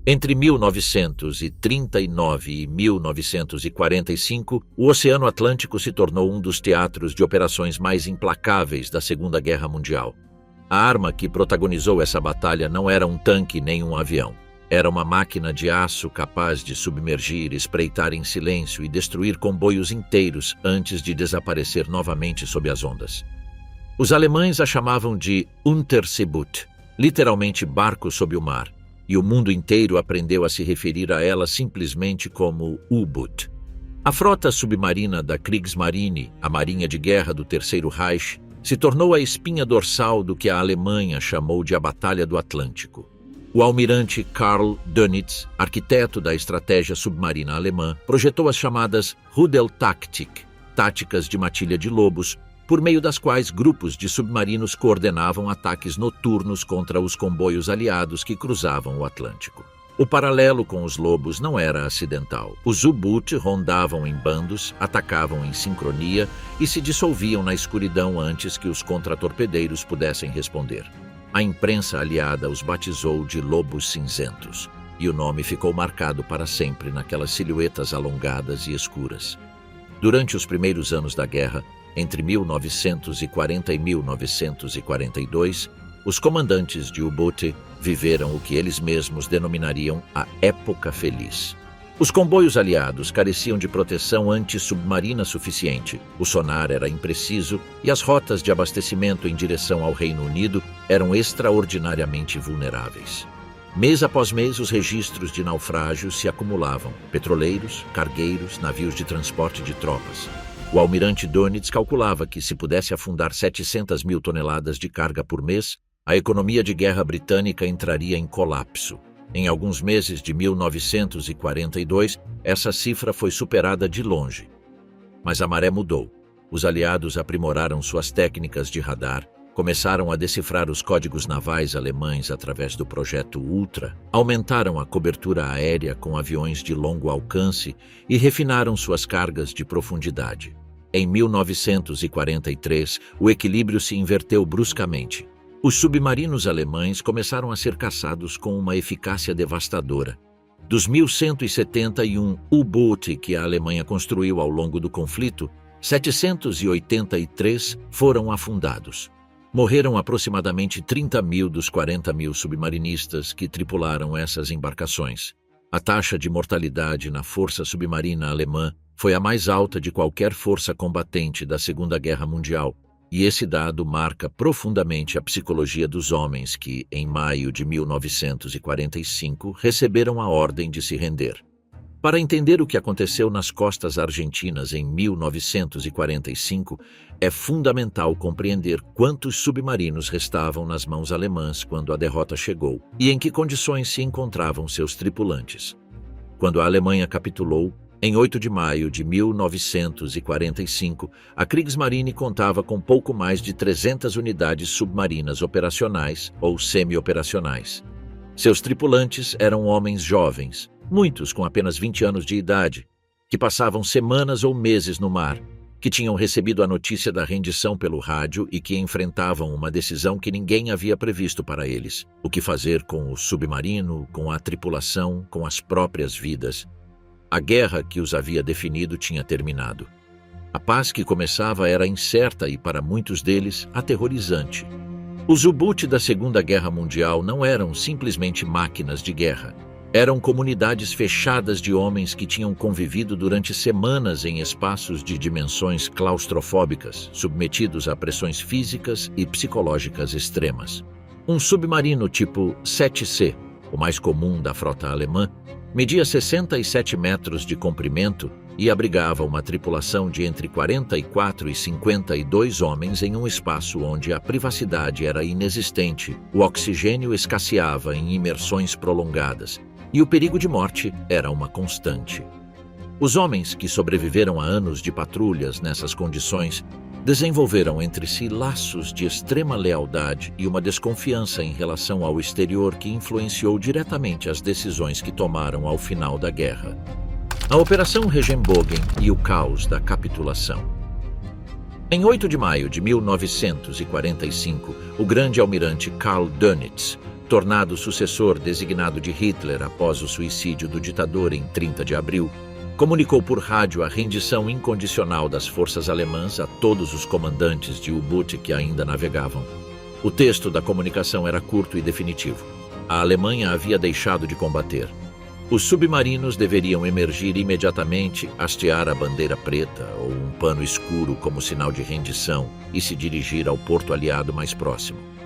Entre 1939 e 1945, o Oceano Atlântico se tornou um dos teatros de operações mais implacáveis da Segunda Guerra Mundial. A arma que protagonizou essa batalha não era um tanque nem um avião. Era uma máquina de aço capaz de submergir, espreitar em silêncio e destruir comboios inteiros antes de desaparecer novamente sob as ondas. Os alemães a chamavam de Unterseeboot, literalmente barco sob o mar, e o mundo inteiro aprendeu a se referir a ela simplesmente como U-Boot. A frota submarina da Kriegsmarine, a marinha de guerra do Terceiro Reich, se tornou a espinha dorsal do que a Alemanha chamou de a Batalha do Atlântico. O almirante Karl Dönitz, arquiteto da estratégia submarina alemã, projetou as chamadas Rudeltaktik, táticas de matilha de lobos, por meio das quais grupos de submarinos coordenavam ataques noturnos contra os comboios aliados que cruzavam o Atlântico. O paralelo com os lobos não era acidental. Os U-Boot rondavam em bandos, atacavam em sincronia e se dissolviam na escuridão antes que os contratorpedeiros pudessem responder. A imprensa aliada os batizou de Lobos Cinzentos, e o nome ficou marcado para sempre naquelas silhuetas alongadas e escuras. Durante os primeiros anos da guerra, entre 1940 e 1942, os comandantes de U-Boot viveram o que eles mesmos denominariam a Época Feliz. Os comboios aliados careciam de proteção antissubmarina suficiente, o sonar era impreciso e as rotas de abastecimento em direção ao Reino Unido eram extraordinariamente vulneráveis. Mês após mês, os registros de naufrágios se acumulavam: petroleiros, cargueiros, navios de transporte de tropas. O almirante Dönitz calculava que, se pudesse afundar 700 mil toneladas de carga por mês, a economia de guerra britânica entraria em colapso. Em alguns meses de 1942, essa cifra foi superada de longe. Mas a maré mudou. Os aliados aprimoraram suas técnicas de radar, começaram a decifrar os códigos navais alemães através do projeto Ultra, aumentaram a cobertura aérea com aviões de longo alcance e refinaram suas cargas de profundidade. Em 1943, o equilíbrio se inverteu bruscamente. Os submarinos alemães começaram a ser caçados com uma eficácia devastadora. Dos 1.171 U-Boot que a Alemanha construiu ao longo do conflito, 783 foram afundados. Morreram aproximadamente 30 mil dos 40 mil submarinistas que tripularam essas embarcações. A taxa de mortalidade na força submarina alemã foi a mais alta de qualquer força combatente da Segunda Guerra Mundial, e esse dado marca profundamente a psicologia dos homens que, em maio de 1945, receberam a ordem de se render. Para entender o que aconteceu nas costas argentinas em 1945, é fundamental compreender quantos submarinos restavam nas mãos alemãs quando a derrota chegou e em que condições se encontravam seus tripulantes. Quando a Alemanha capitulou, em 8 de maio de 1945, a Kriegsmarine contava com pouco mais de 300 unidades submarinas operacionais ou semi-operacionais. Seus tripulantes eram homens jovens, muitos com apenas 20 anos de idade, que passavam semanas ou meses no mar, que tinham recebido a notícia da rendição pelo rádio e que enfrentavam uma decisão que ninguém havia previsto para eles: o que fazer com o submarino, com a tripulação, com as próprias vidas. A guerra que os havia definido tinha terminado. A paz que começava era incerta e, para muitos deles, aterrorizante. Os U-Boot da Segunda Guerra Mundial não eram simplesmente máquinas de guerra. Eram comunidades fechadas de homens que tinham convivido durante semanas em espaços de dimensões claustrofóbicas, submetidos a pressões físicas e psicológicas extremas. Um submarino tipo 7C, o mais comum da frota alemã, media 67 metros de comprimento e abrigava uma tripulação de entre 44 e 52 homens em um espaço onde a privacidade era inexistente, o oxigênio escasseava em imersões prolongadas e o perigo de morte era uma constante. Os homens que sobreviveram a anos de patrulhas nessas condições desenvolveram entre si laços de extrema lealdade e uma desconfiança em relação ao exterior que influenciou diretamente as decisões que tomaram ao final da guerra. A Operação Regenbogen e o caos da capitulação. Em 8 de maio de 1945, o grande almirante Karl Dönitz tornado sucessor designado de Hitler após o suicídio do ditador em 30 de abril, comunicou por rádio a rendição incondicional das forças alemãs a todos os comandantes de U-Boot que ainda navegavam. O texto da comunicação era curto e definitivo. A Alemanha havia deixado de combater. Os submarinos deveriam emergir imediatamente, hastear a bandeira preta ou um pano escuro como sinal de rendição e se dirigir ao porto aliado mais próximo.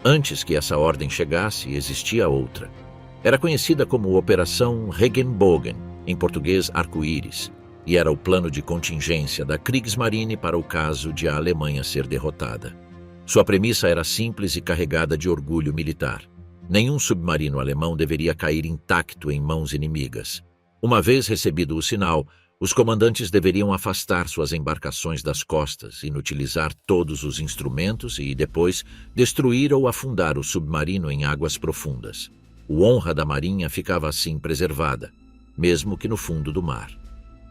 Antes que essa ordem chegasse, existia outra. Era conhecida como Operação Regenbogen, em português arco-íris, e era o plano de contingência da Kriegsmarine para o caso de a Alemanha ser derrotada. Sua premissa era simples e carregada de orgulho militar. Nenhum submarino alemão deveria cair intacto em mãos inimigas. Uma vez recebido o sinal, os comandantes deveriam afastar suas embarcações das costas, inutilizar todos os instrumentos e, depois, destruir ou afundar o submarino em águas profundas. A honra da marinha ficava assim preservada, mesmo que no fundo do mar.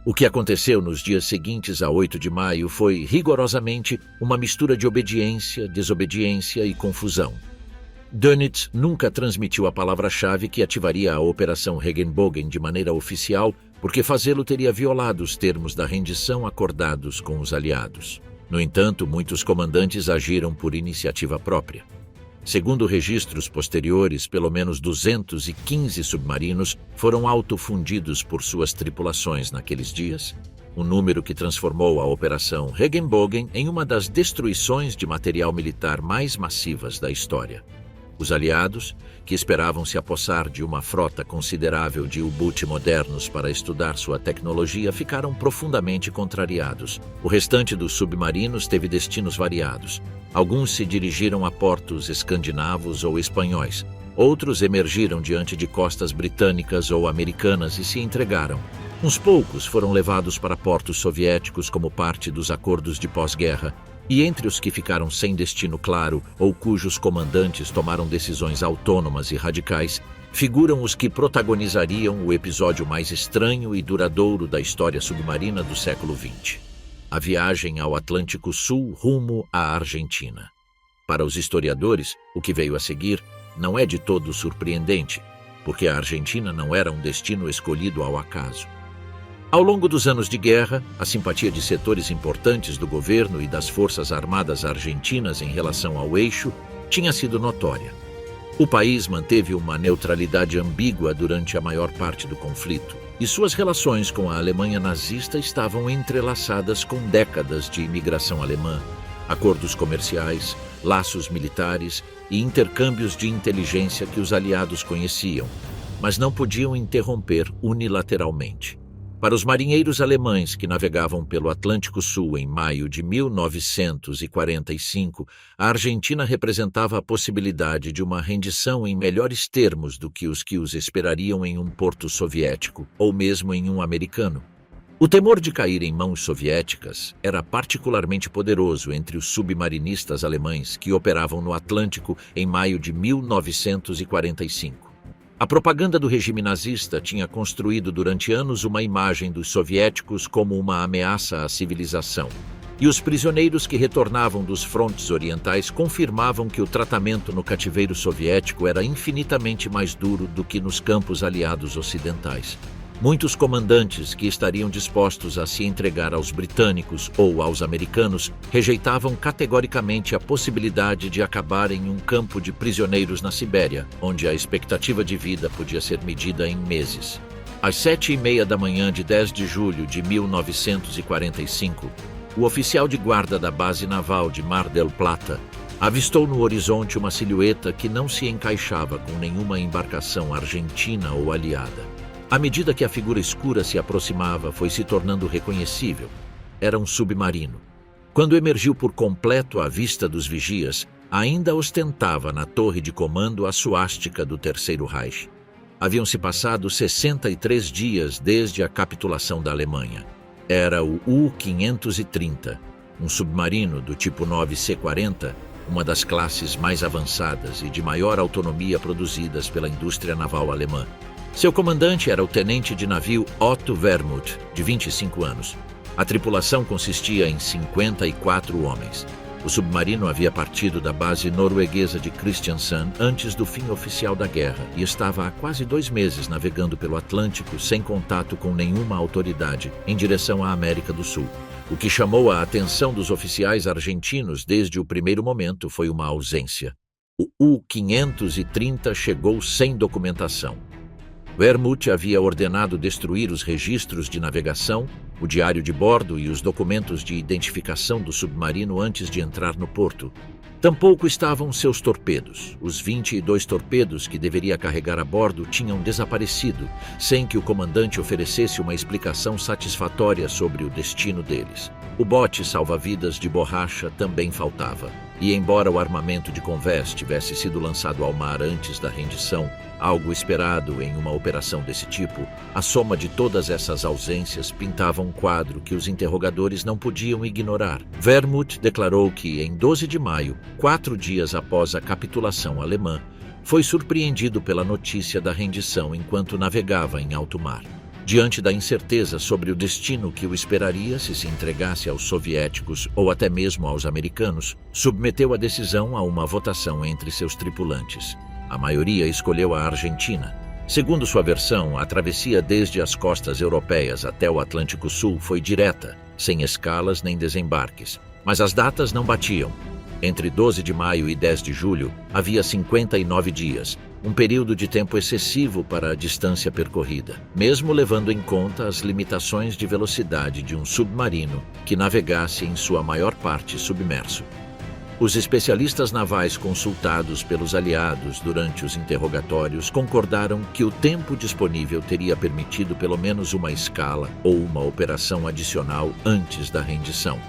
O que aconteceu nos dias seguintes a 8 de maio foi, rigorosamente, uma mistura de obediência, desobediência e confusão. Dönitz nunca transmitiu a palavra-chave que ativaria a Operação Regenbogen de maneira oficial, porque fazê-lo teria violado os termos da rendição acordados com os aliados. No entanto, muitos comandantes agiram por iniciativa própria. Segundo registros posteriores, pelo menos 215 submarinos foram autofundidos por suas tripulações naqueles dias, um número que transformou a Operação Regenbogen em uma das destruições de material militar mais massivas da história. Os aliados, que esperavam se apossar de uma frota considerável de U-Boot modernos para estudar sua tecnologia, ficaram profundamente contrariados. O restante dos submarinos teve destinos variados. Alguns se dirigiram a portos escandinavos ou espanhóis. Outros emergiram diante de costas britânicas ou americanas e se entregaram. Uns poucos foram levados para portos soviéticos como parte dos acordos de pós-guerra, e entre os que ficaram sem destino claro ou cujos comandantes tomaram decisões autônomas e radicais, figuram os que protagonizariam o episódio mais estranho e duradouro da história submarina do século XX. A viagem ao Atlântico Sul rumo à Argentina. Para os historiadores, o que veio a seguir não é de todo surpreendente, porque a Argentina não era um destino escolhido ao acaso. Ao longo dos anos de guerra, a simpatia de setores importantes do governo e das forças armadas argentinas em relação ao eixo tinha sido notória. O país manteve uma neutralidade ambígua durante a maior parte do conflito, e suas relações com a Alemanha nazista estavam entrelaçadas com décadas de imigração alemã, acordos comerciais, laços militares e intercâmbios de inteligência que os aliados conheciam, mas não podiam interromper unilateralmente. Para os marinheiros alemães que navegavam pelo Atlântico Sul em maio de 1945, a Argentina representava a possibilidade de uma rendição em melhores termos do que os esperariam em um porto soviético ou mesmo em um americano. O temor de cair em mãos soviéticas era particularmente poderoso entre os submarinistas alemães que operavam no Atlântico em maio de 1945. A propaganda do regime nazista tinha construído durante anos uma imagem dos soviéticos como uma ameaça à civilização, e os prisioneiros que retornavam dos frontes orientais confirmavam que o tratamento no cativeiro soviético era infinitamente mais duro do que nos campos aliados ocidentais. Muitos comandantes que estariam dispostos a se entregar aos britânicos ou aos americanos rejeitavam categoricamente a possibilidade de acabar em um campo de prisioneiros na Sibéria, onde a expectativa de vida podia ser medida em meses. Às 7h30 da manhã de 10 de julho de 1945, o oficial de guarda da base naval de Mar del Plata avistou no horizonte uma silhueta que não se encaixava com nenhuma embarcação argentina ou aliada. À medida que a figura escura se aproximava, foi se tornando reconhecível. Era um submarino. Quando emergiu por completo à vista dos vigias, ainda ostentava na torre de comando a suástica do Terceiro Reich. Haviam-se passado 63 dias desde a capitulação da Alemanha. Era o U-530, um submarino do tipo 9C-40, uma das classes mais avançadas e de maior autonomia produzidas pela indústria naval alemã. Seu comandante era o tenente de navio Otto Wermuth, de 25 anos. A tripulação consistia em 54 homens. O submarino havia partido da base norueguesa de Kristiansand antes do fim oficial da guerra e estava há quase 2 meses navegando pelo Atlântico sem contato com nenhuma autoridade em direção à América do Sul. O que chamou a atenção dos oficiais argentinos desde o primeiro momento foi uma ausência. O U-530 chegou sem documentação. Wermuth havia ordenado destruir os registros de navegação, o diário de bordo e os documentos de identificação do submarino antes de entrar no porto. Tampouco estavam seus torpedos. Os 22 torpedos que deveria carregar a bordo tinham desaparecido, sem que o comandante oferecesse uma explicação satisfatória sobre o destino deles. O bote salva-vidas de borracha também faltava. E embora o armamento de convés tivesse sido lançado ao mar antes da rendição, algo esperado em uma operação desse tipo, a soma de todas essas ausências pintava um quadro que os interrogadores não podiam ignorar. Wermuth declarou que, em 12 de maio, 4 dias após a capitulação alemã, foi surpreendido pela notícia da rendição enquanto navegava em alto mar. Diante da incerteza sobre o destino que o esperaria se entregasse aos soviéticos ou até mesmo aos americanos, submeteu a decisão a uma votação entre seus tripulantes. A maioria escolheu a Argentina. Segundo sua versão, a travessia desde as costas europeias até o Atlântico Sul foi direta, sem escalas nem desembarques. Mas as datas não batiam. Entre 12 de maio e 10 de julho, havia 59 dias, um período de tempo excessivo para a distância percorrida, mesmo levando em conta as limitações de velocidade de um submarino que navegasse em sua maior parte submerso. Os especialistas navais consultados pelos aliados durante os interrogatórios concordaram que o tempo disponível teria permitido pelo menos uma escala ou uma operação adicional antes da rendição.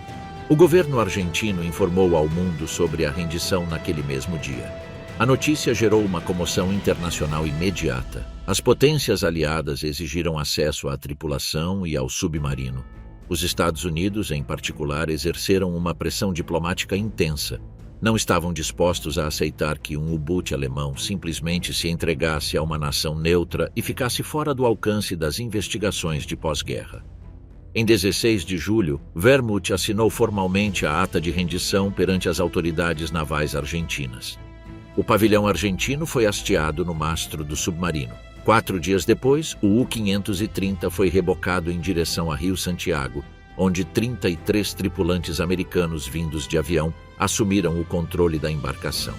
O governo argentino informou ao mundo sobre a rendição naquele mesmo dia. A notícia gerou uma comoção internacional imediata. As potências aliadas exigiram acesso à tripulação e ao submarino. Os Estados Unidos, em particular, exerceram uma pressão diplomática intensa. Não estavam dispostos a aceitar que um U-boot alemão simplesmente se entregasse a uma nação neutra e ficasse fora do alcance das investigações de pós-guerra. Em 16 de julho, Wermuth assinou formalmente a ata de rendição perante as autoridades navais argentinas. O pavilhão argentino foi hasteado no mastro do submarino. 4 dias depois, o U-530 foi rebocado em direção a Rio Santiago, onde 33 tripulantes americanos vindos de avião assumiram o controle da embarcação.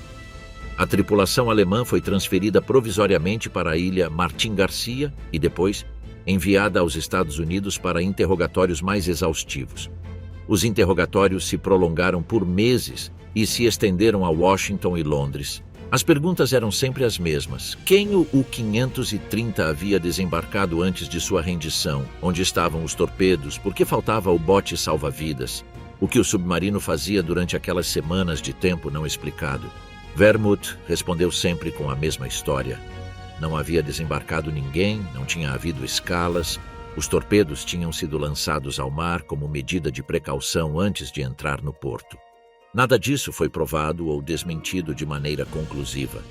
A tripulação alemã foi transferida provisoriamente para a ilha Martin Garcia e depois enviada aos Estados Unidos para interrogatórios mais exaustivos. Os interrogatórios se prolongaram por meses e se estenderam a Washington e Londres. As perguntas eram sempre as mesmas. Quem o U-530 havia desembarcado antes de sua rendição? Onde estavam os torpedos? Por que faltava o bote salva-vidas? O que o submarino fazia durante aquelas semanas de tempo não explicado? Wermuth respondeu sempre com a mesma história. Não havia desembarcado ninguém, não tinha havido escalas, os torpedos tinham sido lançados ao mar como medida de precaução antes de entrar no porto. Nada disso foi provado ou desmentido de maneira conclusiva.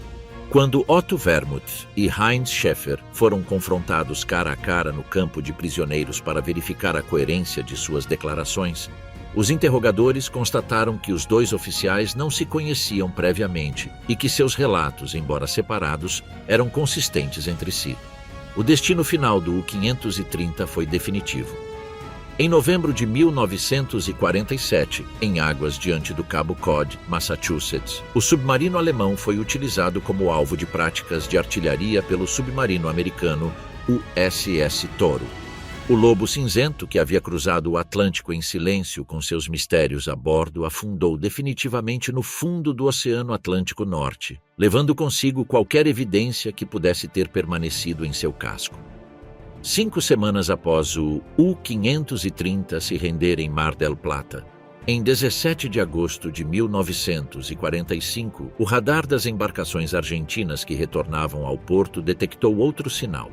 Quando Otto Wermuth e Heinz Schäfer foram confrontados cara a cara no campo de prisioneiros para verificar a coerência de suas declarações, os interrogadores constataram que os 2 oficiais não se conheciam previamente e que seus relatos, embora separados, eram consistentes entre si. O destino final do U-530 foi definitivo. Em novembro de 1947, em águas diante do Cabo Cod, Massachusetts, o submarino alemão foi utilizado como alvo de práticas de artilharia pelo submarino americano USS Toro. O Lobo Cinzento, que havia cruzado o Atlântico em silêncio com seus mistérios a bordo, afundou definitivamente no fundo do Oceano Atlântico Norte, levando consigo qualquer evidência que pudesse ter permanecido em seu casco. 5 semanas após o U-530 se render em Mar del Plata, em 17 de agosto de 1945, o radar das embarcações argentinas que retornavam ao porto detectou outro sinal.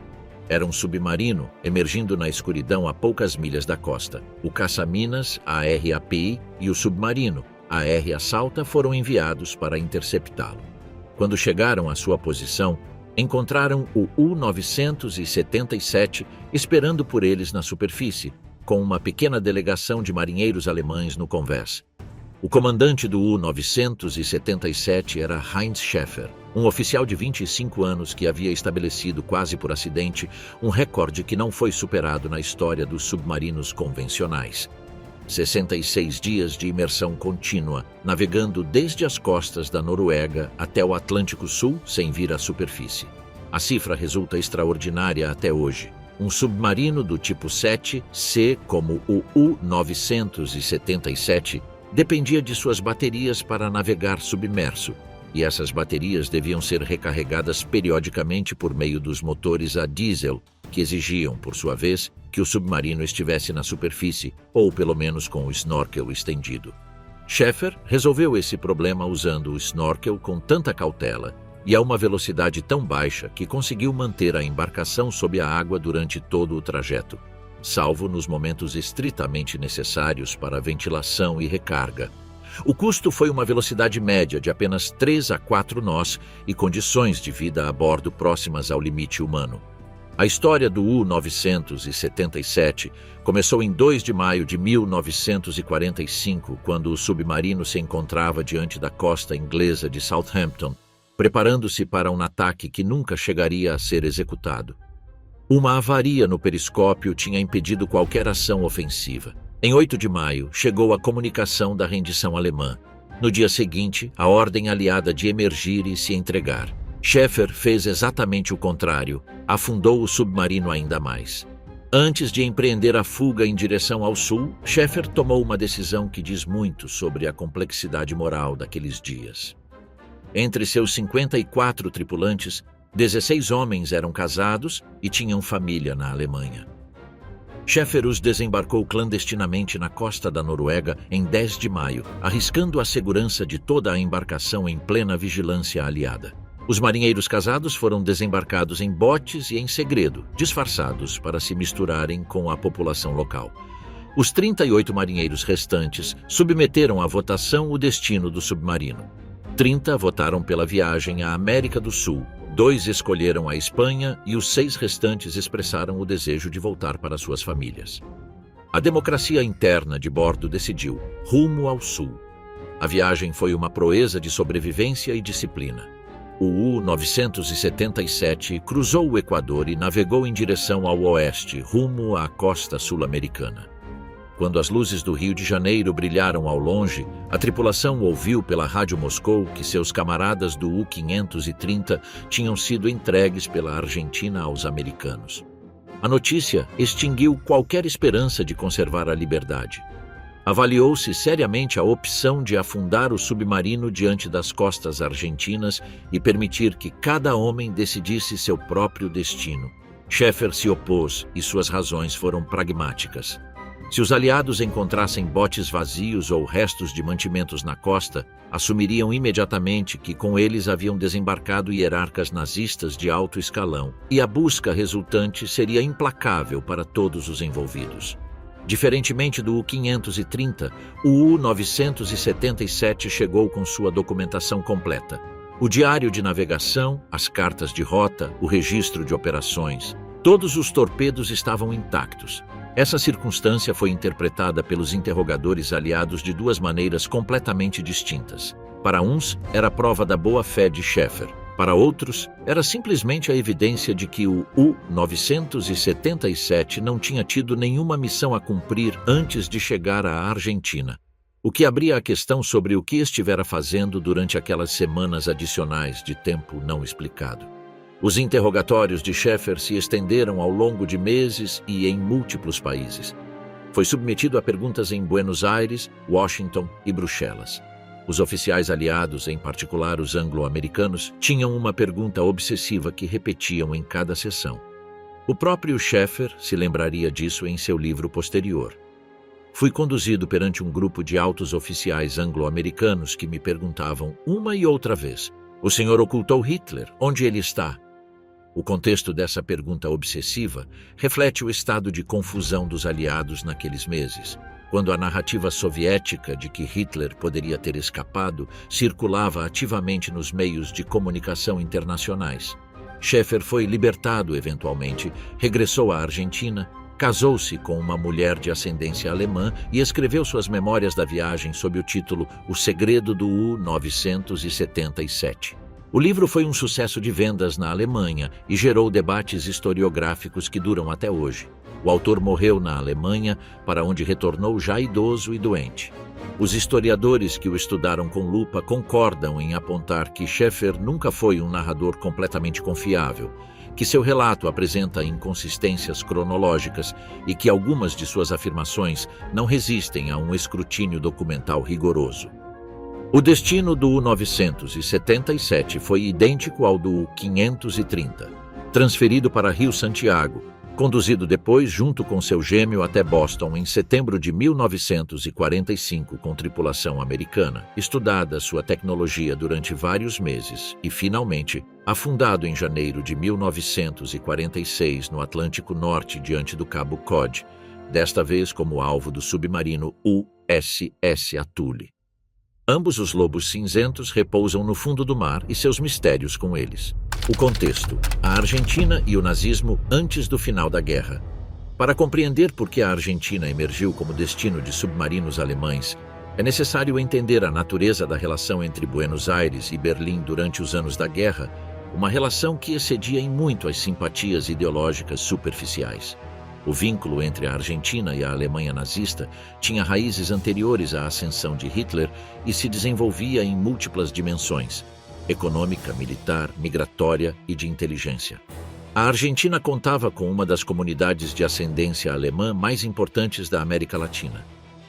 Era um submarino emergindo na escuridão a poucas milhas da costa. O caça-minas, a RAPI, e o submarino, a R Assalta, foram enviados para interceptá-lo. Quando chegaram à sua posição, encontraram o U-977 esperando por eles na superfície, com uma pequena delegação de marinheiros alemães no convés. O comandante do U-977 era Heinz Schäfer, um oficial de 25 anos que havia estabelecido, quase por acidente, um recorde que não foi superado na história dos submarinos convencionais. 66 dias de imersão contínua, navegando desde as costas da Noruega até o Atlântico Sul sem vir à superfície. A cifra resulta extraordinária até hoje. Um submarino do tipo 7C, como o U-977, dependia de suas baterias para navegar submerso, e essas baterias deviam ser recarregadas periodicamente por meio dos motores a diesel, que exigiam, por sua vez, que o submarino estivesse na superfície, ou pelo menos com o snorkel estendido. Schäfer resolveu esse problema usando o snorkel com tanta cautela e a uma velocidade tão baixa que conseguiu manter a embarcação sob a água durante todo o trajeto, salvo nos momentos estritamente necessários para ventilação e recarga. O custo foi uma velocidade média de apenas 3 a 4 nós e condições de vida a bordo próximas ao limite humano. A história do U-977 começou em 2 de maio de 1945, quando o submarino se encontrava diante da costa inglesa de Southampton, preparando-se para um ataque que nunca chegaria a ser executado. Uma avaria no periscópio tinha impedido qualquer ação ofensiva. Em 8 de maio, chegou a comunicação da rendição alemã. No dia seguinte, a ordem aliada de emergir e se entregar. Schäfer fez exatamente o contrário, afundou o submarino ainda mais. Antes de empreender a fuga em direção ao sul, Schäfer tomou uma decisão que diz muito sobre a complexidade moral daqueles dias. Entre seus 54 tripulantes, 16 homens eram casados e tinham família na Alemanha. Schäfer os desembarcou clandestinamente na costa da Noruega em 10 de maio, arriscando a segurança de toda a embarcação em plena vigilância aliada. Os marinheiros casados foram desembarcados em botes e em segredo, disfarçados para se misturarem com a população local. Os 38 marinheiros restantes submeteram à votação o destino do submarino. 30 votaram pela viagem à América do Sul, 2 escolheram a Espanha e os 6 restantes expressaram o desejo de voltar para suas famílias. A democracia interna de bordo decidiu, rumo ao sul. A viagem foi uma proeza de sobrevivência e disciplina. O U-977 cruzou o Equador e navegou em direção ao oeste, rumo à costa sul-americana. Quando as luzes do Rio de Janeiro brilharam ao longe, a tripulação ouviu pela Rádio Moscou que seus camaradas do U-530 tinham sido entregues pela Argentina aos americanos. A notícia extinguiu qualquer esperança de conservar a liberdade. Avaliou-se seriamente a opção de afundar o submarino diante das costas argentinas e permitir que cada homem decidisse seu próprio destino. Schäfer se opôs e suas razões foram pragmáticas. Se os aliados encontrassem botes vazios ou restos de mantimentos na costa, assumiriam imediatamente que com eles haviam desembarcado hierarcas nazistas de alto escalão, e a busca resultante seria implacável para todos os envolvidos. Diferentemente do U-530, o U-977 chegou com sua documentação completa. O diário de navegação, as cartas de rota, o registro de operações. Todos os torpedos estavam intactos. Essa circunstância foi interpretada pelos interrogadores aliados de 2 maneiras completamente distintas. Para uns, era prova da boa-fé de Schäfer. Para outros, era simplesmente a evidência de que o U-977 não tinha tido nenhuma missão a cumprir antes de chegar à Argentina, o que abria a questão sobre o que estivera fazendo durante aquelas semanas adicionais de tempo não explicado. Os interrogatórios de Schäfer se estenderam ao longo de meses e em múltiplos países. Foi submetido a perguntas em Buenos Aires, Washington e Bruxelas. Os oficiais aliados, em particular os anglo-americanos, tinham uma pergunta obsessiva que repetiam em cada sessão. O próprio Schäfer se lembraria disso em seu livro posterior. Fui conduzido perante um grupo de altos oficiais anglo-americanos que me perguntavam uma e outra vez: "O senhor ocultou Hitler? Onde ele está?" O contexto dessa pergunta obsessiva reflete o estado de confusão dos aliados naqueles meses, quando a narrativa soviética de que Hitler poderia ter escapado circulava ativamente nos meios de comunicação internacionais. Schäfer foi libertado eventualmente, regressou à Argentina Casou-se com uma mulher de ascendência alemã e escreveu suas memórias da viagem sob o título O Segredo do U-977. O livro foi um sucesso de vendas na Alemanha e gerou debates historiográficos que duram até hoje. O autor morreu na Alemanha, para onde retornou já idoso e doente. Os historiadores que o estudaram com lupa concordam em apontar que Schaeffer nunca foi um narrador completamente confiável, que seu relato apresenta inconsistências cronológicas e que algumas de suas afirmações não resistem a um escrutínio documental rigoroso. O destino do U-977 foi idêntico ao do U-530, transferido para Rio Santiago, conduzido depois junto com seu gêmeo até Boston em setembro de 1945 com tripulação americana, estudada sua tecnologia durante vários meses e, finalmente, afundado em janeiro de 1946 no Atlântico Norte diante do Cabo Cod, desta vez como alvo do submarino USS Atule. Ambos os lobos cinzentos repousam no fundo do mar e seus mistérios com eles. O contexto: a Argentina e o nazismo antes do final da guerra. Para compreender por que a Argentina emergiu como destino de submarinos alemães, é necessário entender a natureza da relação entre Buenos Aires e Berlim durante os anos da guerra, uma relação que excedia em muito as simpatias ideológicas superficiais. O vínculo entre a Argentina e a Alemanha nazista tinha raízes anteriores à ascensão de Hitler e se desenvolvia em múltiplas dimensões: econômica, militar, migratória e de inteligência. A Argentina contava com uma das comunidades de ascendência alemã mais importantes da América Latina.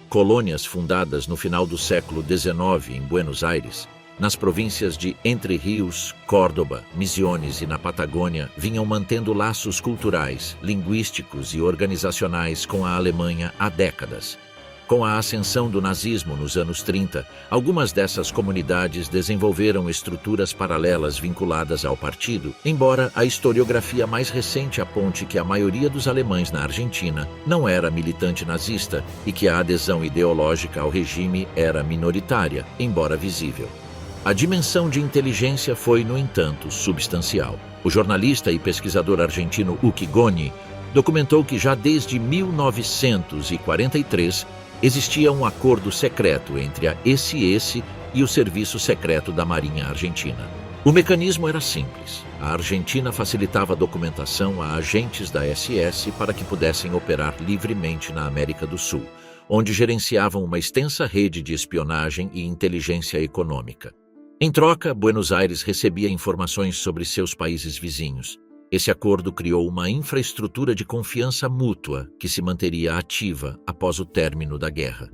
Colônias fundadas no final do século XIX em Buenos Aires, nas províncias de Entre Rios, Córdoba, Misiones e na Patagônia, vinham mantendo laços culturais, linguísticos e organizacionais com a Alemanha há décadas. Com a ascensão do nazismo nos anos 30, algumas dessas comunidades desenvolveram estruturas paralelas vinculadas ao partido, embora a historiografia mais recente aponte que a maioria dos alemães na Argentina não era militante nazista e que a adesão ideológica ao regime era minoritária, embora visível. A dimensão de inteligência foi, no entanto, substancial. O jornalista e pesquisador argentino Uki Goni documentou que já desde 1943 existia um acordo secreto entre a SS e o Serviço Secreto da Marinha Argentina. O mecanismo era simples. A Argentina facilitava a documentação a agentes da SS para que pudessem operar livremente na América do Sul, onde gerenciavam uma extensa rede de espionagem e inteligência econômica. Em troca, Buenos Aires recebia informações sobre seus países vizinhos. Esse acordo criou uma infraestrutura de confiança mútua que se manteria ativa após o término da guerra.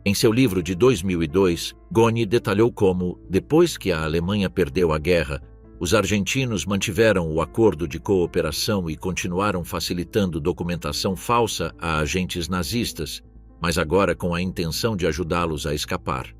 Em seu livro de 2002, Goni detalhou como, depois que a Alemanha perdeu a guerra, os argentinos mantiveram o acordo de cooperação e continuaram facilitando documentação falsa a agentes nazistas, mas agora com a intenção de ajudá-los a escapar.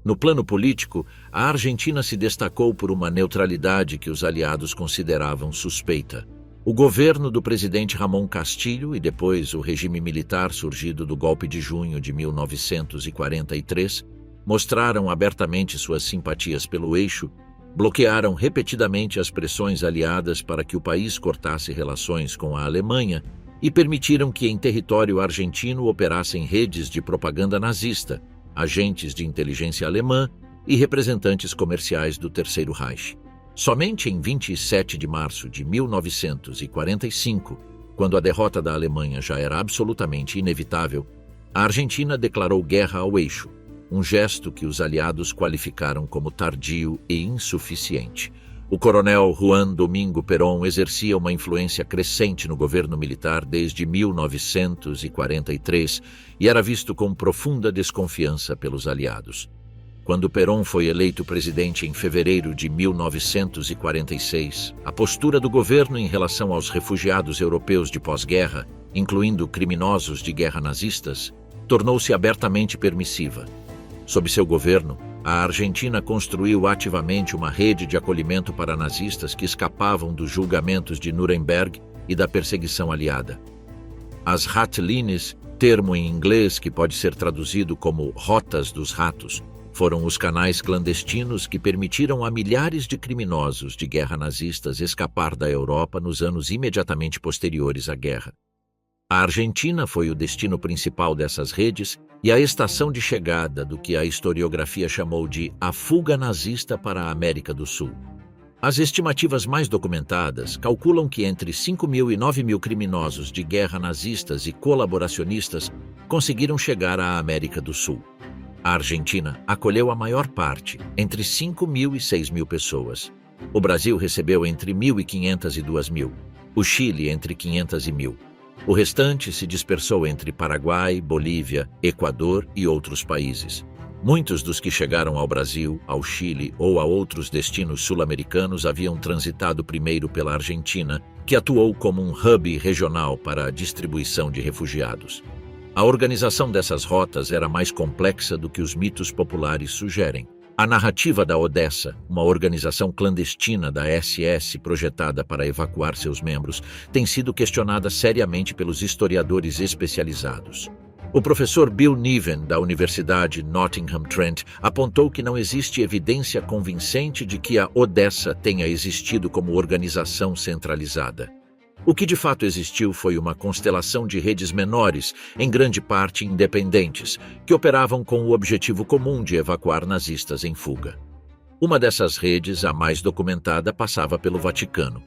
No plano político, a Argentina se destacou por uma neutralidade que os aliados consideravam suspeita. O governo do presidente Ramon Castillo e depois o regime militar surgido do golpe de junho de 1943 mostraram abertamente suas simpatias pelo eixo, bloquearam repetidamente as pressões aliadas para que o país cortasse relações com a Alemanha e permitiram que em território argentino operassem redes de propaganda nazista, agentes de inteligência alemã e representantes comerciais do Terceiro Reich. Somente em 27 de março de 1945, quando a derrota da Alemanha já era absolutamente inevitável, a Argentina declarou guerra ao eixo, um gesto que os aliados qualificaram como tardio e insuficiente. O coronel Juan Domingo Perón exercia uma influência crescente no governo militar desde 1943 e era visto com profunda desconfiança pelos aliados. Quando Perón foi eleito presidente em fevereiro de 1946, a postura do governo em relação aos refugiados europeus de pós-guerra, incluindo criminosos de guerra nazistas, tornou-se abertamente permissiva. Sob seu governo, a Argentina construiu ativamente uma rede de acolhimento para nazistas que escapavam dos julgamentos de Nuremberg e da perseguição aliada. As Ratlines, termo em inglês que pode ser traduzido como Rotas dos Ratos, foram os canais clandestinos que permitiram a milhares de criminosos de guerra nazistas escapar da Europa nos anos imediatamente posteriores à guerra. A Argentina foi o destino principal dessas redes e a estação de chegada do que a historiografia chamou de a fuga nazista para a América do Sul. As estimativas mais documentadas calculam que entre 5.000 e 9.000 criminosos de guerra nazistas e colaboracionistas conseguiram chegar à América do Sul. A Argentina acolheu a maior parte, entre 5.000 e 6.000 pessoas. O Brasil recebeu entre 1.500 e 2.000. O Chile entre 500 e 1.000. O restante se dispersou entre Paraguai, Bolívia, Equador e outros países. Muitos dos que chegaram ao Brasil, ao Chile ou a outros destinos sul-americanos haviam transitado primeiro pela Argentina, que atuou como um hub regional para a distribuição de refugiados. A organização dessas rotas era mais complexa do que os mitos populares sugerem. A narrativa da Odessa, uma organização clandestina da SS projetada para evacuar seus membros, tem sido questionada seriamente pelos historiadores especializados. O professor Bill Niven, da Universidade Nottingham Trent, apontou que não existe evidência convincente de que a Odessa tenha existido como organização centralizada. O que de fato existiu foi uma constelação de redes menores, em grande parte independentes, que operavam com o objetivo comum de evacuar nazistas em fuga. Uma dessas redes, a mais documentada, passava pelo Vaticano.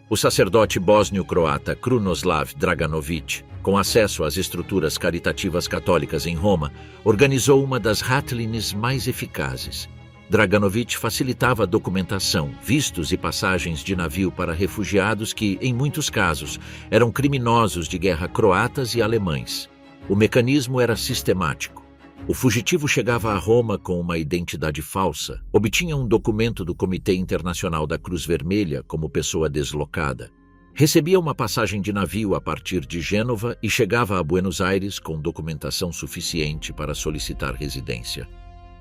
O sacerdote bósnio-croata Krunoslav Draganović, com acesso às estruturas caritativas católicas em Roma, organizou uma das hotlines mais eficazes. Draganović facilitava a documentação, vistos e passagens de navio para refugiados que, em muitos casos, eram criminosos de guerra croatas e alemães. O mecanismo era sistemático. O fugitivo chegava a Roma com uma identidade falsa, obtinha um documento do Comitê Internacional da Cruz Vermelha como pessoa deslocada, recebia uma passagem de navio a partir de Gênova e chegava a Buenos Aires com documentação suficiente para solicitar residência.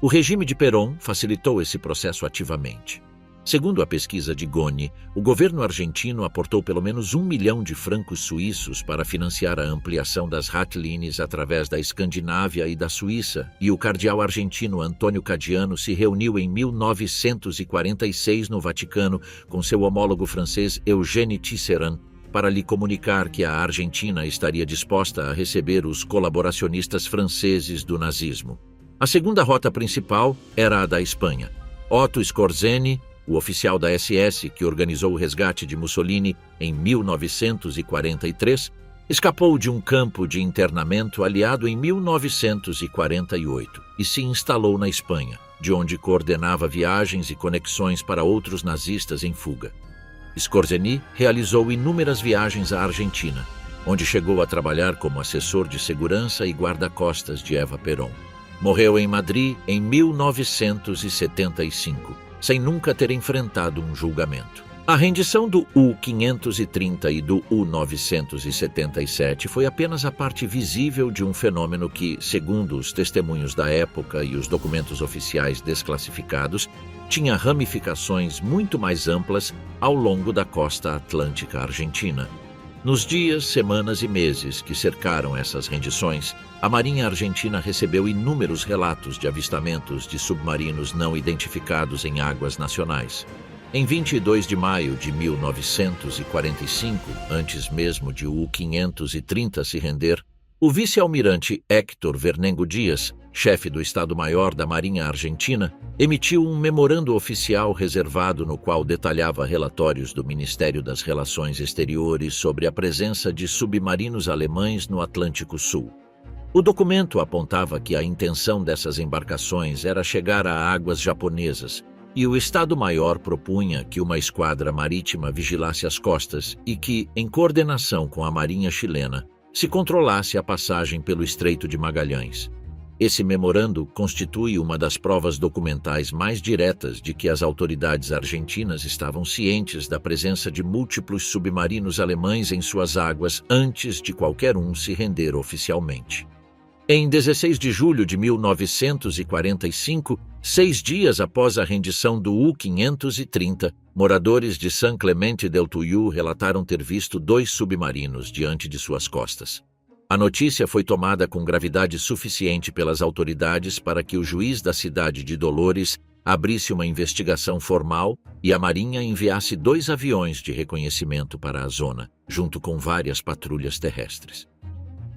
O regime de Perón facilitou esse processo ativamente. Segundo a pesquisa de Goni, o governo argentino aportou pelo menos 1 milhão de francos suíços para financiar a ampliação das hotlines através da Escandinávia e da Suíça, e o cardeal argentino Antônio Cadiano se reuniu em 1946 no Vaticano com seu homólogo francês Eugène Tisserand para lhe comunicar que a Argentina estaria disposta a receber os colaboracionistas franceses do nazismo. A segunda rota principal era a da Espanha. Otto Skorzeny, o oficial da SS que organizou o resgate de Mussolini em 1943, escapou de um campo de internamento aliado em 1948 e se instalou na Espanha, de onde coordenava viagens e conexões para outros nazistas em fuga. Skorzeny realizou inúmeras viagens à Argentina, onde chegou a trabalhar como assessor de segurança e guarda-costas de Eva Perón. Morreu em Madrid em 1975, sem nunca ter enfrentado um julgamento. A rendição do U-530 e do U-977 foi apenas a parte visível de um fenômeno que, segundo os testemunhos da época e os documentos oficiais desclassificados, tinha ramificações muito mais amplas ao longo da costa atlântica argentina. Nos dias, semanas e meses que cercaram essas rendições, a Marinha Argentina recebeu inúmeros relatos de avistamentos de submarinos não identificados em águas nacionais. Em 22 de maio de 1945, antes mesmo de o U-530 se render, o vice-almirante Héctor Vernengo Dias, chefe do Estado-Maior da Marinha Argentina, emitiu um memorando oficial reservado no qual detalhava relatórios do Ministério das Relações Exteriores sobre a presença de submarinos alemães no Atlântico Sul. O documento apontava que a intenção dessas embarcações era chegar a águas japonesas, e o Estado-Maior propunha que uma esquadra marítima vigilasse as costas e que, em coordenação com a Marinha chilena, se controlasse a passagem pelo Estreito de Magalhães. Esse memorando constitui uma das provas documentais mais diretas de que as autoridades argentinas estavam cientes da presença de múltiplos submarinos alemães em suas águas antes de qualquer um se render oficialmente. Em 16 de julho de 1945, 6 dias após a rendição do U-530, moradores de San Clemente del Tuyú relataram ter visto 2 submarinos diante de suas costas. A notícia foi tomada com gravidade suficiente pelas autoridades para que o juiz da cidade de Dolores abrisse uma investigação formal e a Marinha enviasse 2 aviões de reconhecimento para a zona, junto com várias patrulhas terrestres.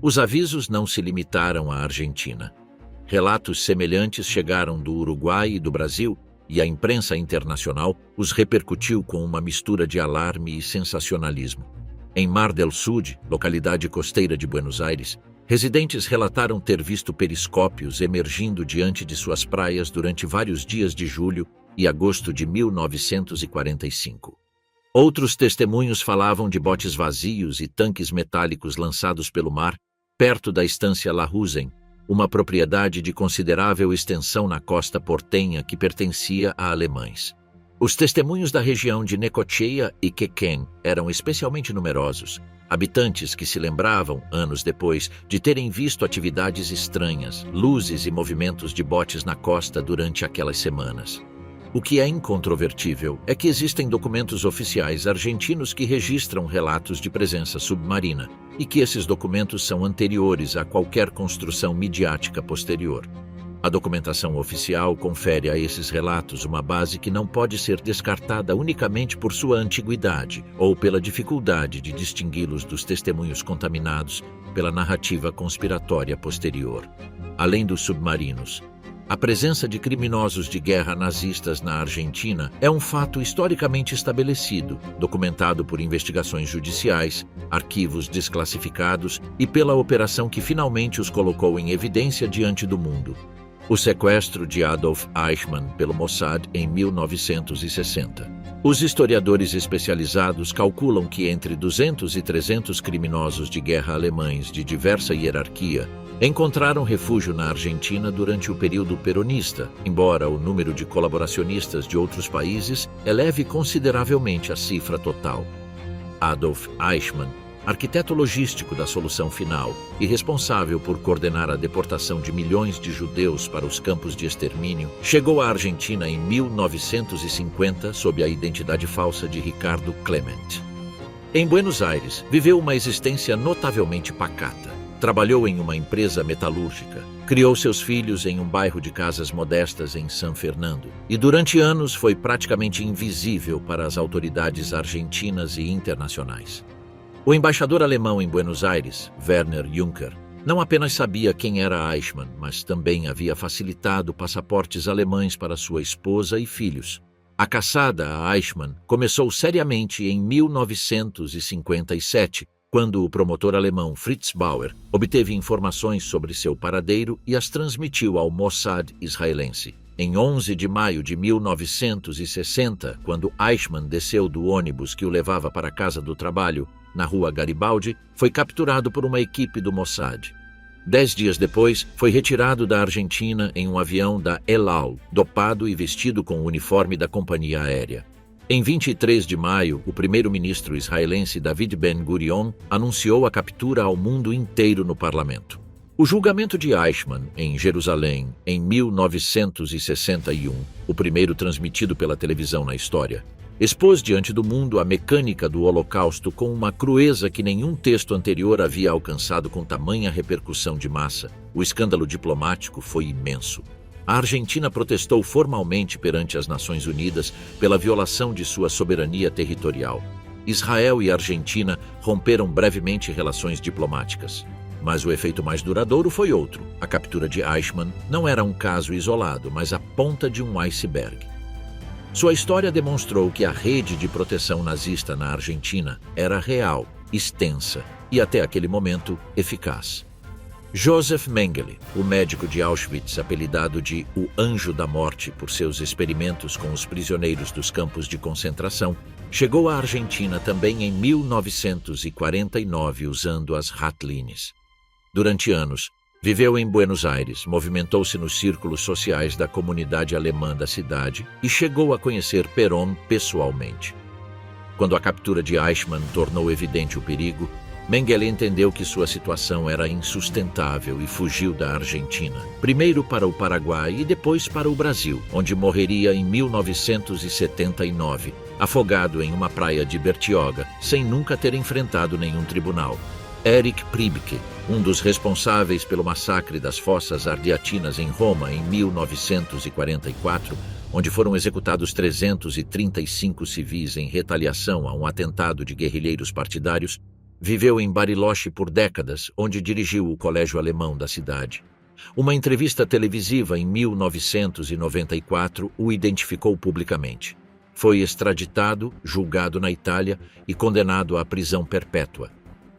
Os avisos não se limitaram à Argentina. Relatos semelhantes chegaram do Uruguai e do Brasil, e a imprensa internacional os repercutiu com uma mistura de alarme e sensacionalismo. Em Mar del Sud, localidade costeira de Buenos Aires, residentes relataram ter visto periscópios emergindo diante de suas praias durante vários dias de julho e agosto de 1945. Outros testemunhos falavam de botes vazios e tanques metálicos lançados pelo mar perto da estância La Husen, uma propriedade de considerável extensão na costa portenha que pertencia a alemães. Os testemunhos da região de Necochea e Quequén eram especialmente numerosos, habitantes que se lembravam, anos depois, de terem visto atividades estranhas, luzes e movimentos de botes na costa durante aquelas semanas. O que é incontrovertível é que existem documentos oficiais argentinos que registram relatos de presença submarina e que esses documentos são anteriores a qualquer construção midiática posterior. A documentação oficial confere a esses relatos uma base que não pode ser descartada unicamente por sua antiguidade ou pela dificuldade de distingui-los dos testemunhos contaminados pela narrativa conspiratória posterior. Além dos submarinos, a presença de criminosos de guerra nazistas na Argentina é um fato historicamente estabelecido, documentado por investigações judiciais, arquivos desclassificados e pela operação que finalmente os colocou em evidência diante do mundo: o sequestro de Adolf Eichmann pelo Mossad em 1960. Os historiadores especializados calculam que entre 200 e 300 criminosos de guerra alemães de diversa hierarquia encontraram refúgio na Argentina durante o período peronista, embora o número de colaboracionistas de outros países eleve consideravelmente a cifra total. Adolf Eichmann, arquiteto logístico da solução final e responsável por coordenar a deportação de milhões de judeus para os campos de extermínio, chegou à Argentina em 1950 sob a identidade falsa de Ricardo Clement. Em Buenos Aires, viveu uma existência notavelmente pacata. Trabalhou em uma empresa metalúrgica, criou seus filhos em um bairro de casas modestas em San Fernando e durante anos foi praticamente invisível para as autoridades argentinas e internacionais. O embaixador alemão em Buenos Aires, Werner Juncker, não apenas sabia quem era Eichmann, mas também havia facilitado passaportes alemães para sua esposa e filhos. A caçada a Eichmann começou seriamente em 1957, quando o promotor alemão Fritz Bauer obteve informações sobre seu paradeiro e as transmitiu ao Mossad israelense. Em 11 de maio de 1960, quando Eichmann desceu do ônibus que o levava para a casa do trabalho, na rua Garibaldi, foi capturado por uma equipe do Mossad. 10 dias depois, foi retirado da Argentina em um avião da El Al, dopado e vestido com o uniforme da companhia aérea. Em 23 de maio, o primeiro-ministro israelense David Ben-Gurion anunciou a captura ao mundo inteiro no parlamento. O julgamento de Eichmann, em Jerusalém, em 1961, o primeiro transmitido pela televisão na história, expôs diante do mundo a mecânica do Holocausto com uma crueza que nenhum texto anterior havia alcançado com tamanha repercussão de massa. O escândalo diplomático foi imenso. A Argentina protestou formalmente perante as Nações Unidas pela violação de sua soberania territorial. Israel e Argentina romperam brevemente relações diplomáticas. Mas o efeito mais duradouro foi outro. A captura de Eichmann não era um caso isolado, mas a ponta de um iceberg. Sua história demonstrou que a rede de proteção nazista na Argentina era real, extensa e, até aquele momento, eficaz. Joseph Mengele, o médico de Auschwitz apelidado de o Anjo da Morte por seus experimentos com os prisioneiros dos campos de concentração, chegou à Argentina também em 1949 usando as Ratlines. Durante anos, viveu em Buenos Aires, movimentou-se nos círculos sociais da comunidade alemã da cidade e chegou a conhecer Perón pessoalmente. Quando a captura de Eichmann tornou evidente o perigo, Mengele entendeu que sua situação era insustentável e fugiu da Argentina, primeiro para o Paraguai e depois para o Brasil, onde morreria em 1979, afogado em uma praia de Bertioga, sem nunca ter enfrentado nenhum tribunal. Erich Priebke, um dos responsáveis pelo massacre das Fossas Ardeatinas em Roma em 1944, onde foram executados 335 civis em retaliação a um atentado de guerrilheiros partidários, Viveu em Bariloche por décadas, onde dirigiu o colégio alemão da cidade. Uma entrevista televisiva em 1994 o identificou publicamente. Foi extraditado, julgado na Itália e condenado à prisão perpétua.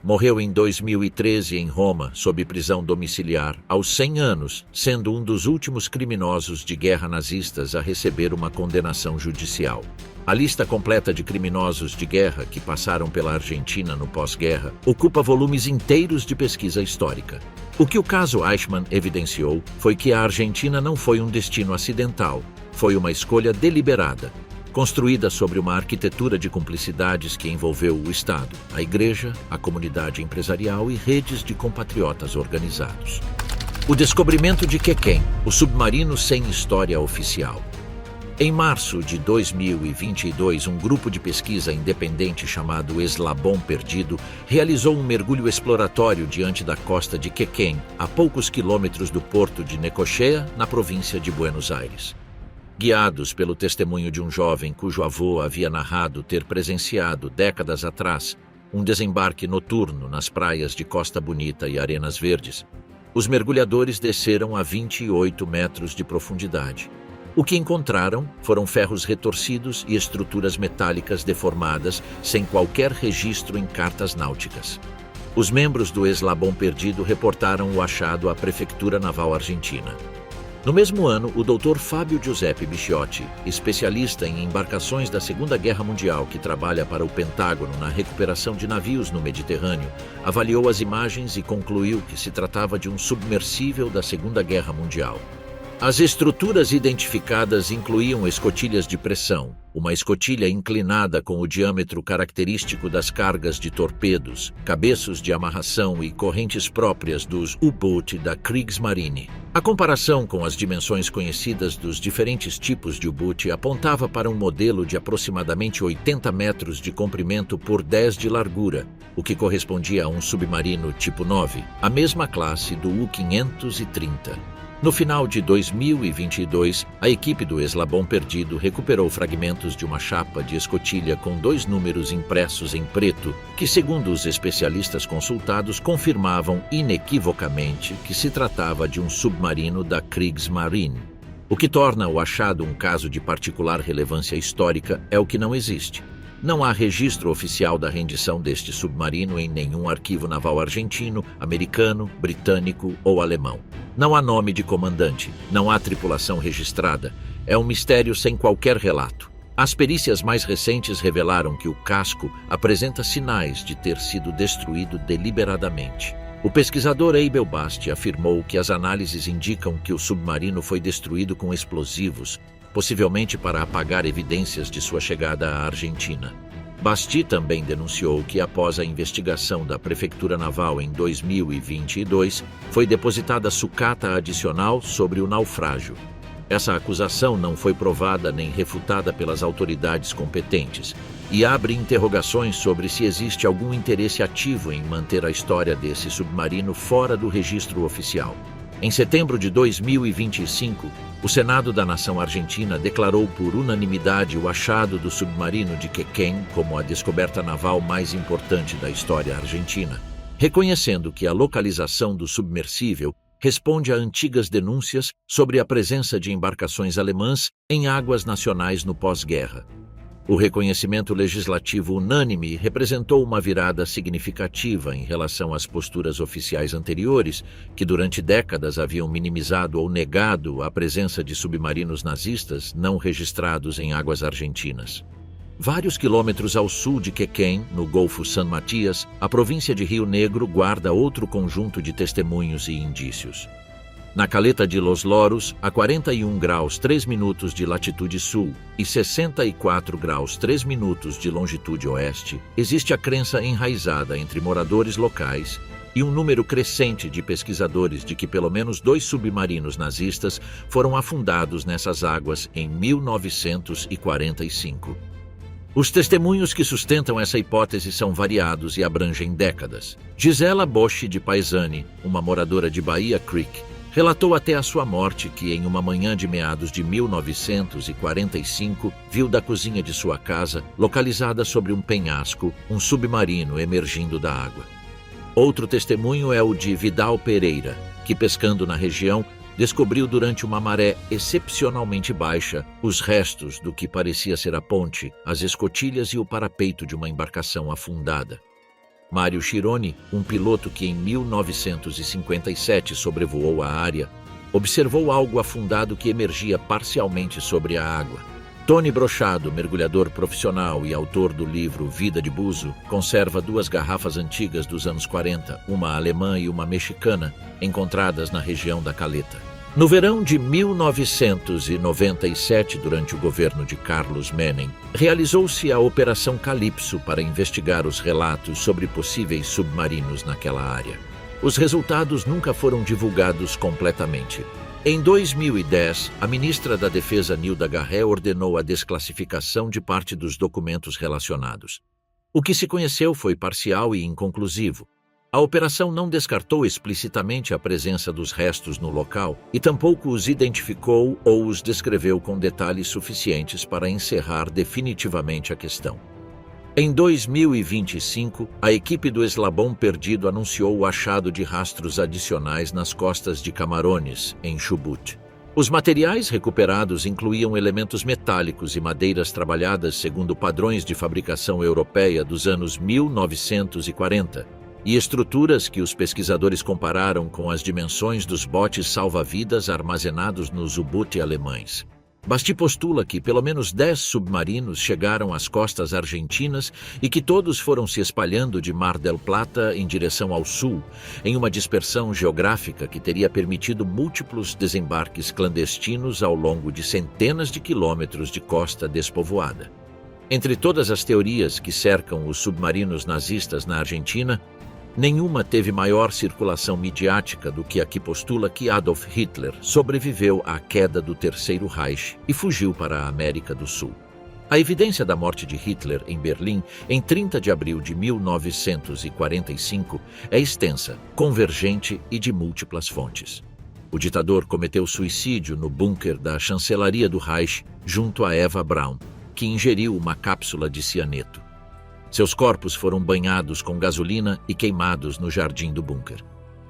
Morreu em 2013 em Roma, sob prisão domiciliar, aos 100 anos, sendo um dos últimos criminosos de guerra nazistas a receber uma condenação judicial. A lista completa de criminosos de guerra que passaram pela Argentina no pós-guerra ocupa volumes inteiros de pesquisa histórica. O que o caso Eichmann evidenciou foi que a Argentina não foi um destino acidental, foi uma escolha deliberada, construída sobre uma arquitetura de cumplicidades que envolveu o Estado, a Igreja, a comunidade empresarial e redes de compatriotas organizados. O descobrimento de Quequén, o submarino sem história oficial. Em março de 2022, um grupo de pesquisa independente chamado Eslabão Perdido realizou um mergulho exploratório diante da costa de Quequén, a poucos quilômetros do porto de Necochea, na província de Buenos Aires. Guiados pelo testemunho de um jovem cujo avô havia narrado ter presenciado, décadas atrás, um desembarque noturno nas praias de Costa Bonita e Arenas Verdes, os mergulhadores desceram a 28 metros de profundidade. O que encontraram foram ferros retorcidos e estruturas metálicas deformadas, sem qualquer registro em cartas náuticas. Os membros do Eslabão Perdido reportaram o achado à Prefeitura Naval Argentina. No mesmo ano, o Dr. Fábio Giuseppe Bichiotti, especialista em embarcações da Segunda Guerra Mundial que trabalha para o Pentágono na recuperação de navios no Mediterrâneo, avaliou as imagens e concluiu que se tratava de um submersível da Segunda Guerra Mundial. As estruturas identificadas incluíam escotilhas de pressão, uma escotilha inclinada com o diâmetro característico das cargas de torpedos, cabeços de amarração e correntes próprias dos U-Boot da Kriegsmarine. A comparação com as dimensões conhecidas dos diferentes tipos de U-Boot apontava para um modelo de aproximadamente 80 metros de comprimento por 10 de largura, o que correspondia a um submarino tipo 9, a mesma classe do U-530. No final de 2022, a equipe do Eslabão Perdido recuperou fragmentos de uma chapa de escotilha com 2 números impressos em preto, que, segundo os especialistas consultados, confirmavam inequivocamente que se tratava de um submarino da Kriegsmarine. O que torna o achado um caso de particular relevância histórica é o que não existe. Não há registro oficial da rendição deste submarino em nenhum arquivo naval argentino, americano, britânico ou alemão. Não há nome de comandante, não há tripulação registrada. É um mistério sem qualquer relato. As perícias mais recentes revelaram que o casco apresenta sinais de ter sido destruído deliberadamente. O pesquisador Abel Basti afirmou que as análises indicam que o submarino foi destruído com explosivos, possivelmente para apagar evidências de sua chegada à Argentina. Basti também denunciou que, após a investigação da Prefeitura Naval em 2022, foi depositada sucata adicional sobre o naufrágio. Essa acusação não foi provada nem refutada pelas autoridades competentes e abre interrogações sobre se existe algum interesse ativo em manter a história desse submarino fora do registro oficial. Em setembro de 2025, o Senado da nação argentina declarou por unanimidade o achado do submarino de Quequén como a descoberta naval mais importante da história argentina, reconhecendo que a localização do submersível responde a antigas denúncias sobre a presença de embarcações alemãs em águas nacionais no pós-guerra. O reconhecimento legislativo unânime representou uma virada significativa em relação às posturas oficiais anteriores, que durante décadas haviam minimizado ou negado a presença de submarinos nazistas não registrados em águas argentinas. Vários quilômetros ao sul de Quequén, no Golfo San Matias, a província de Rio Negro guarda outro conjunto de testemunhos e indícios. Na caleta de Los Loros, a 41 graus 3 minutos de latitude sul e 64 graus 3 minutos de longitude oeste, existe a crença enraizada entre moradores locais e um número crescente de pesquisadores de que pelo menos 2 submarinos nazistas foram afundados nessas águas em 1945. Os testemunhos que sustentam essa hipótese são variados e abrangem décadas. Gisela Bosch de Paesani, uma moradora de Bahia Creek, Relatou até a sua morte que, em uma manhã de meados de 1945, viu da cozinha de sua casa, localizada sobre um penhasco, um submarino emergindo da água. Outro testemunho é o de Vidal Pereira, que, pescando na região, descobriu durante uma maré excepcionalmente baixa os restos do que parecia ser a ponte, as escotilhas e o parapeito de uma embarcação afundada. Mário Chironi, um piloto que em 1957 sobrevoou a área, observou algo afundado que emergia parcialmente sobre a água. Tony Brochado, mergulhador profissional e autor do livro Vida de Buzo, conserva 2 garrafas antigas dos anos 40, uma alemã e uma mexicana, encontradas na região da Caleta. No verão de 1997, durante o governo de Carlos Menem, realizou-se a Operação Calypso para investigar os relatos sobre possíveis submarinos naquela área. Os resultados nunca foram divulgados completamente. Em 2010, a ministra da Defesa Nilda Garré ordenou a desclassificação de parte dos documentos relacionados. O que se conheceu foi parcial e inconclusivo. A operação não descartou explicitamente a presença dos restos no local e tampouco os identificou ou os descreveu com detalhes suficientes para encerrar definitivamente a questão. Em 2025, a equipe do Eslabão Perdido anunciou o achado de rastros adicionais nas costas de Camarones, em Chubut. Os materiais recuperados incluíam elementos metálicos e madeiras trabalhadas segundo padrões de fabricação europeia dos anos 1940, e estruturas que os pesquisadores compararam com as dimensões dos botes salva-vidas armazenados nos U-Boot alemães. Basti postula que pelo menos 10 submarinos chegaram às costas argentinas e que todos foram se espalhando de Mar del Plata em direção ao sul, em uma dispersão geográfica que teria permitido múltiplos desembarques clandestinos ao longo de centenas de quilômetros de costa despovoada. Entre todas as teorias que cercam os submarinos nazistas na Argentina, nenhuma teve maior circulação midiática do que a que postula que Adolf Hitler sobreviveu à queda do Terceiro Reich e fugiu para a América do Sul. A evidência da morte de Hitler em Berlim, em 30 de abril de 1945, é extensa, convergente e de múltiplas fontes. O ditador cometeu suicídio no bunker da chancelaria do Reich junto a Eva Braun, que ingeriu uma cápsula de cianeto. Seus corpos foram banhados com gasolina e queimados no jardim do bunker.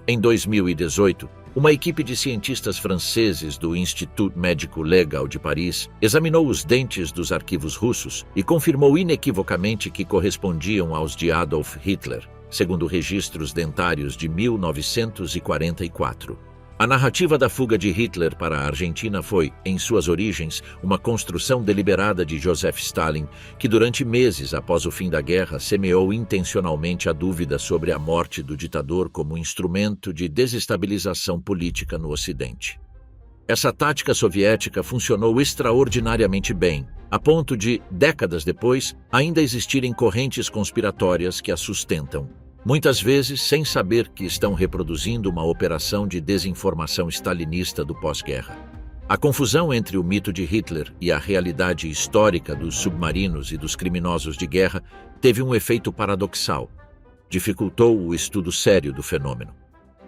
Em 2018, uma equipe de cientistas franceses do Institut Médico Legal de Paris examinou os dentes dos arquivos russos e confirmou inequivocamente que correspondiam aos de Adolf Hitler, segundo registros dentários de 1944. A narrativa da fuga de Hitler para a Argentina foi, em suas origens, uma construção deliberada de Joseph Stalin, que durante meses após o fim da guerra semeou intencionalmente a dúvida sobre a morte do ditador como instrumento de desestabilização política no Ocidente. Essa tática soviética funcionou extraordinariamente bem, a ponto de, décadas depois, ainda existirem correntes conspiratórias que a sustentam, muitas vezes sem saber que estão reproduzindo uma operação de desinformação stalinista do pós-guerra. A confusão entre o mito de Hitler e a realidade histórica dos submarinos e dos criminosos de guerra teve um efeito paradoxal. Dificultou o estudo sério do fenômeno.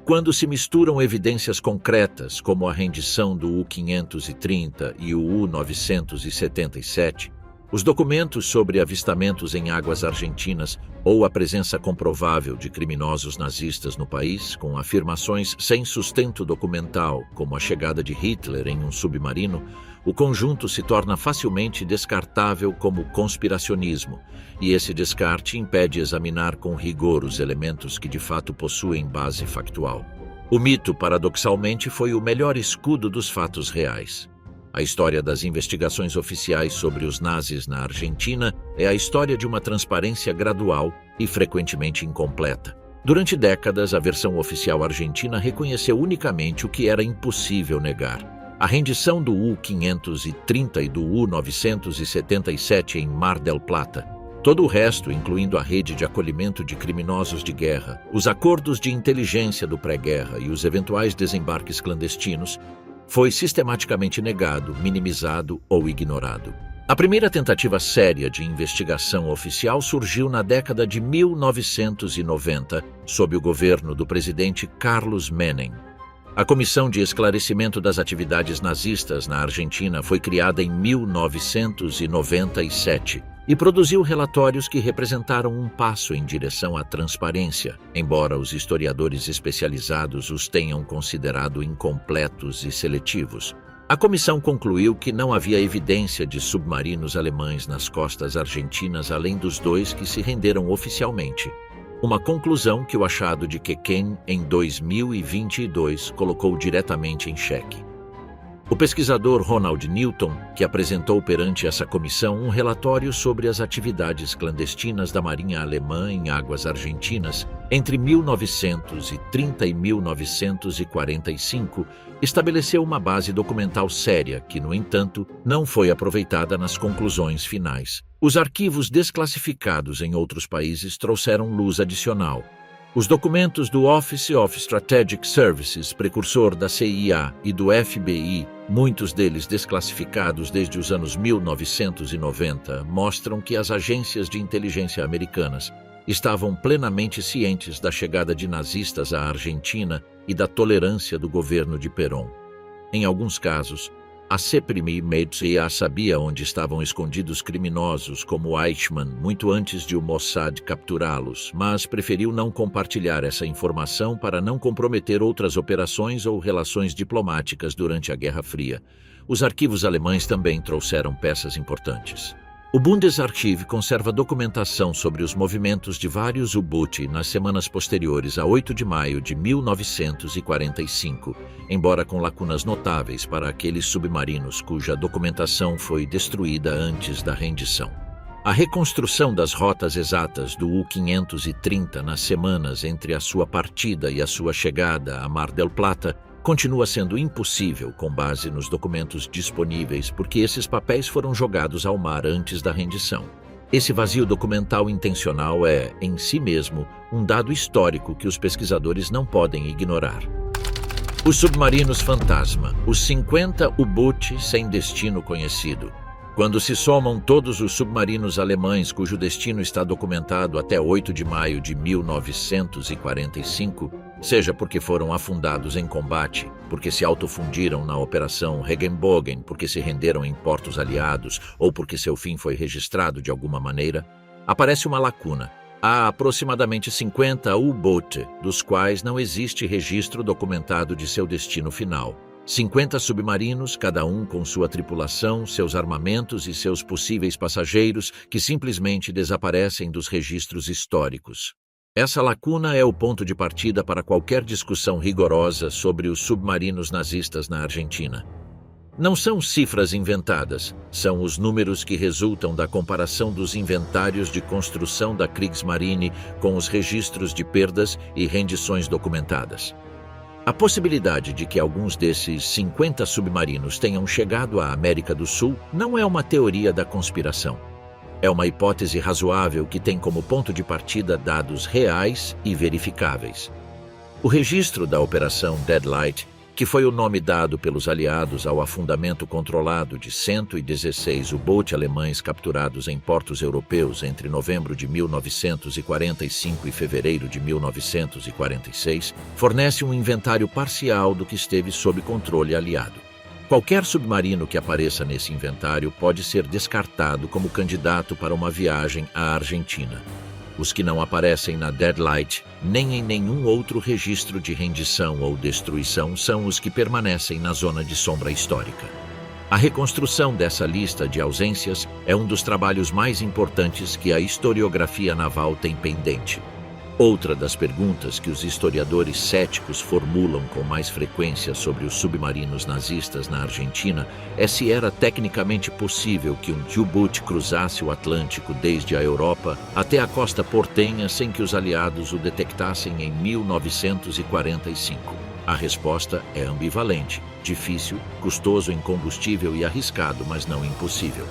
Quando se misturam evidências concretas, como a rendição do U-530 e o U-977, os documentos sobre avistamentos em águas argentinas ou a presença comprovável de criminosos nazistas no país, com afirmações sem sustento documental, como a chegada de Hitler em um submarino, o conjunto se torna facilmente descartável como conspiracionismo, e esse descarte impede examinar com rigor os elementos que de fato possuem base factual. O mito, paradoxalmente, foi o melhor escudo dos fatos reais. A história das investigações oficiais sobre os nazis na Argentina é a história de uma transparência gradual e frequentemente incompleta. Durante décadas, a versão oficial argentina reconheceu unicamente o que era impossível negar: a rendição do U-530 e do U-977 em Mar del Plata. Todo o resto, incluindo a rede de acolhimento de criminosos de guerra, os acordos de inteligência do pré-guerra e os eventuais desembarques clandestinos, foi sistematicamente negado, minimizado ou ignorado. A primeira tentativa séria de investigação oficial surgiu na década de 1990, sob o governo do presidente Carlos Menem. A Comissão de Esclarecimento das Atividades Nazistas na Argentina foi criada em 1997 e produziu relatórios que representaram um passo em direção à transparência, embora os historiadores especializados os tenham considerado incompletos e seletivos. A comissão concluiu que não havia evidência de submarinos alemães nas costas argentinas além dos 2 que se renderam oficialmente. Uma conclusão que o achado de Quequén em 2022 colocou diretamente em xeque. O pesquisador Ronald Newton, que apresentou perante essa comissão um relatório sobre as atividades clandestinas da Marinha Alemã em águas argentinas entre 1930 e 1945, estabeleceu uma base documental séria que, no entanto, não foi aproveitada nas conclusões finais. Os arquivos desclassificados em outros países trouxeram luz adicional. Os documentos do Office of Strategic Services, precursor da CIA, e do FBI, muitos deles desclassificados desde os anos 1990, mostram que as agências de inteligência americanas estavam plenamente cientes da chegada de nazistas à Argentina e da tolerância do governo de Perón. Em alguns casos, a CPMI-Media sabia onde estavam escondidos criminosos como Eichmann muito antes de o Mossad capturá-los, mas preferiu não compartilhar essa informação para não comprometer outras operações ou relações diplomáticas durante a Guerra Fria. Os arquivos alemães também trouxeram peças importantes. O Bundesarchiv conserva documentação sobre os movimentos de vários U-Boot nas semanas posteriores a 8 de maio de 1945, embora com lacunas notáveis para aqueles submarinos cuja documentação foi destruída antes da rendição. A reconstrução das rotas exatas do U-530 nas semanas entre a sua partida e a sua chegada a Mar del Plata continua sendo impossível com base nos documentos disponíveis porque esses papéis foram jogados ao mar antes da rendição. Esse vazio documental intencional é, em si mesmo, um dado histórico que os pesquisadores não podem ignorar. Os submarinos fantasma, os 50 U-Boot sem destino conhecido. Quando se somam todos os submarinos alemães cujo destino está documentado até 8 de maio de 1945, seja porque foram afundados em combate, porque se autofundiram na Operação Regenbogen, porque se renderam em portos aliados ou porque seu fim foi registrado de alguma maneira, aparece uma lacuna. Há aproximadamente 50 U-Boot, dos quais não existe registro documentado de seu destino final. 50 submarinos, cada um com sua tripulação, seus armamentos e seus possíveis passageiros, que simplesmente desaparecem dos registros históricos. Essa lacuna é o ponto de partida para qualquer discussão rigorosa sobre os submarinos nazistas na Argentina. Não são cifras inventadas, são os números que resultam da comparação dos inventários de construção da Kriegsmarine com os registros de perdas e rendições documentadas. A possibilidade de que alguns desses 50 submarinos tenham chegado à América do Sul não é uma teoria da conspiração. É uma hipótese razoável que tem como ponto de partida dados reais e verificáveis. O registro da Operação Deadlight, que foi o nome dado pelos aliados ao afundamento controlado de 116 U-Boot alemães capturados em portos europeus entre novembro de 1945 e fevereiro de 1946, fornece um inventário parcial do que esteve sob controle aliado. Qualquer submarino que apareça nesse inventário pode ser descartado como candidato para uma viagem à Argentina. Os que não aparecem na Deadlight, nem em nenhum outro registro de rendição ou destruição, são os que permanecem na zona de sombra histórica. A reconstrução dessa lista de ausências é um dos trabalhos mais importantes que a historiografia naval tem pendente. Outra das perguntas que os historiadores céticos formulam com mais frequência sobre os submarinos nazistas na Argentina é se era tecnicamente possível que um U-Boot cruzasse o Atlântico desde a Europa até a costa portenha sem que os aliados o detectassem em 1945. A resposta é ambivalente, difícil, custoso em combustível e arriscado, mas não impossível.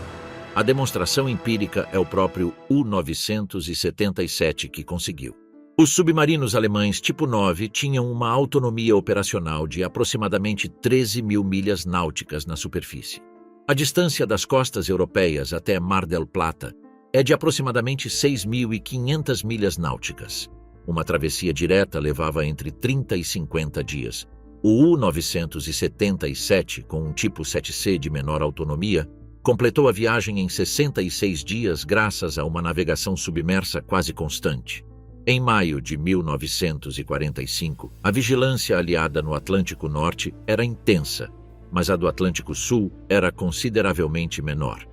A demonstração empírica é o próprio U-977 que conseguiu. Os submarinos alemães tipo 9 tinham uma autonomia operacional de aproximadamente 13 mil milhas náuticas na superfície. A distância das costas europeias até Mar del Plata é de aproximadamente 6.500 milhas náuticas. Uma travessia direta levava entre 30 e 50 dias. O U-977, com um tipo 7C de menor autonomia, completou a viagem em 66 dias graças a uma navegação submersa quase constante. Em maio de 1945, a vigilância aliada no Atlântico Norte era intensa, mas a do Atlântico Sul era consideravelmente menor.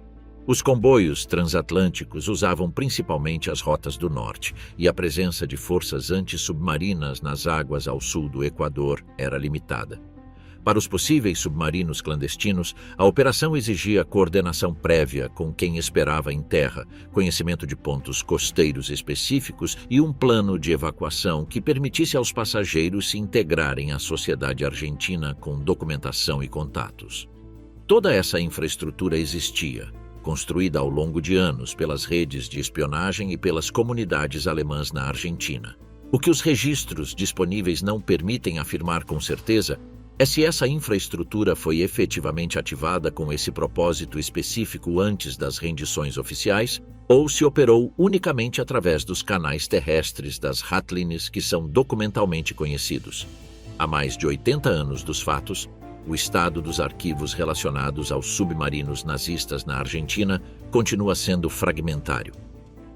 Os comboios transatlânticos usavam principalmente as rotas do norte, e a presença de forças antissubmarinas nas águas ao sul do Equador era limitada. Para os possíveis submarinos clandestinos, a operação exigia coordenação prévia com quem esperava em terra, conhecimento de pontos costeiros específicos e um plano de evacuação que permitisse aos passageiros se integrarem à sociedade argentina com documentação e contatos. Toda essa infraestrutura existia, construída ao longo de anos pelas redes de espionagem e pelas comunidades alemãs na Argentina. O que os registros disponíveis não permitem afirmar com certeza é se essa infraestrutura foi efetivamente ativada com esse propósito específico antes das rendições oficiais ou se operou unicamente através dos canais terrestres das Hatlines que são documentalmente conhecidos. Há mais de 80 anos dos fatos, o estado dos arquivos relacionados aos submarinos nazistas na Argentina continua sendo fragmentário.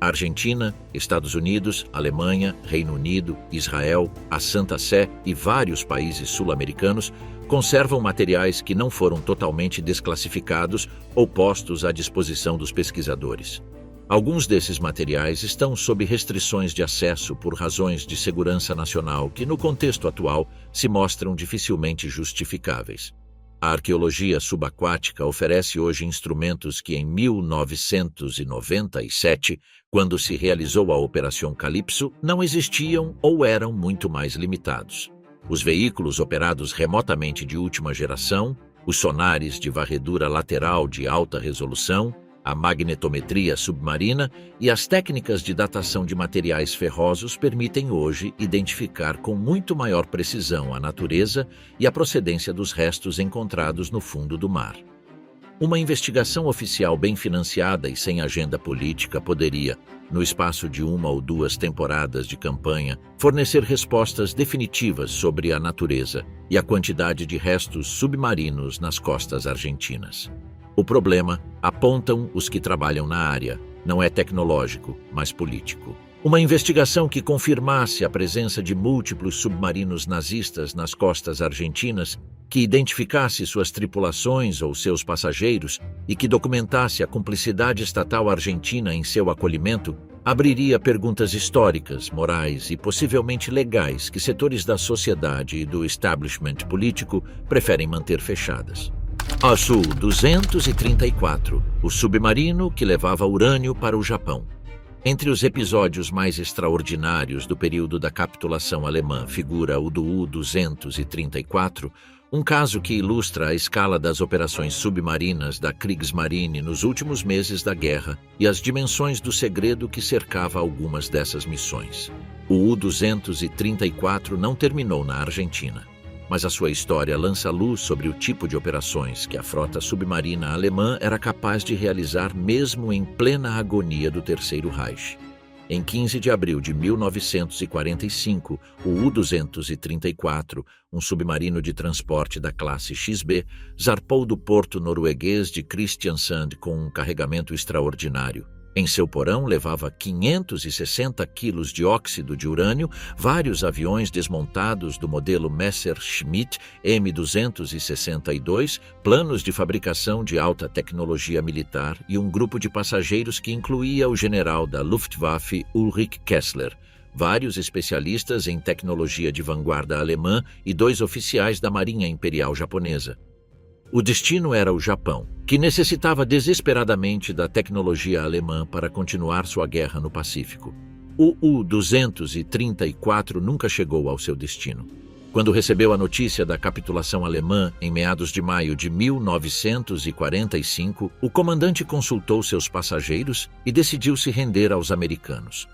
A Argentina, Estados Unidos, Alemanha, Reino Unido, Israel, a Santa Sé e vários países sul-americanos conservam materiais que não foram totalmente desclassificados ou postos à disposição dos pesquisadores. Alguns desses materiais estão sob restrições de acesso por razões de segurança nacional que, no contexto atual, se mostram dificilmente justificáveis. A arqueologia subaquática oferece hoje instrumentos que em 1997, quando se realizou a Operação Calypso, não existiam ou eram muito mais limitados. Os veículos operados remotamente de última geração, os sonares de varredura lateral de alta resolução, a magnetometria submarina e as técnicas de datação de materiais ferrosos permitem hoje identificar com muito maior precisão a natureza e a procedência dos restos encontrados no fundo do mar. Uma investigação oficial bem financiada e sem agenda política poderia, no espaço de 1 ou 2 temporadas de campanha, fornecer respostas definitivas sobre a natureza e a quantidade de restos submarinos nas costas argentinas. O problema, apontam os que trabalham na área, não é tecnológico, mas político. Uma investigação que confirmasse a presença de múltiplos submarinos nazistas nas costas argentinas, que identificasse suas tripulações ou seus passageiros e que documentasse a cumplicidade estatal argentina em seu acolhimento, abriria perguntas históricas, morais e possivelmente legais que setores da sociedade e do establishment político preferem manter fechadas. A Su-234, o submarino que levava urânio para o Japão. Entre os episódios mais extraordinários do período da capitulação alemã figura o do U-234, um caso que ilustra a escala das operações submarinas da Kriegsmarine nos últimos meses da guerra e as dimensões do segredo que cercava algumas dessas missões. O U-234 não terminou na Argentina, mas a sua história lança luz sobre o tipo de operações que a frota submarina alemã era capaz de realizar mesmo em plena agonia do Terceiro Reich. Em 15 de abril de 1945, o U-234, um submarino de transporte da classe XB, zarpou do porto norueguês de Kristiansand com um carregamento extraordinário. Em seu porão levava 560 quilos de óxido de urânio, vários aviões desmontados do modelo Messerschmitt M262, planos de fabricação de alta tecnologia militar e um grupo de passageiros que incluía o general da Luftwaffe Ulrich Kessler, vários especialistas em tecnologia de vanguarda alemã e 2 oficiais da Marinha Imperial Japonesa. O destino era o Japão, que necessitava desesperadamente da tecnologia alemã para continuar sua guerra no Pacífico. O U-234 nunca chegou ao seu destino. Quando recebeu a notícia da capitulação alemã em meados de maio de 1945, o comandante consultou seus passageiros e decidiu se render aos americanos.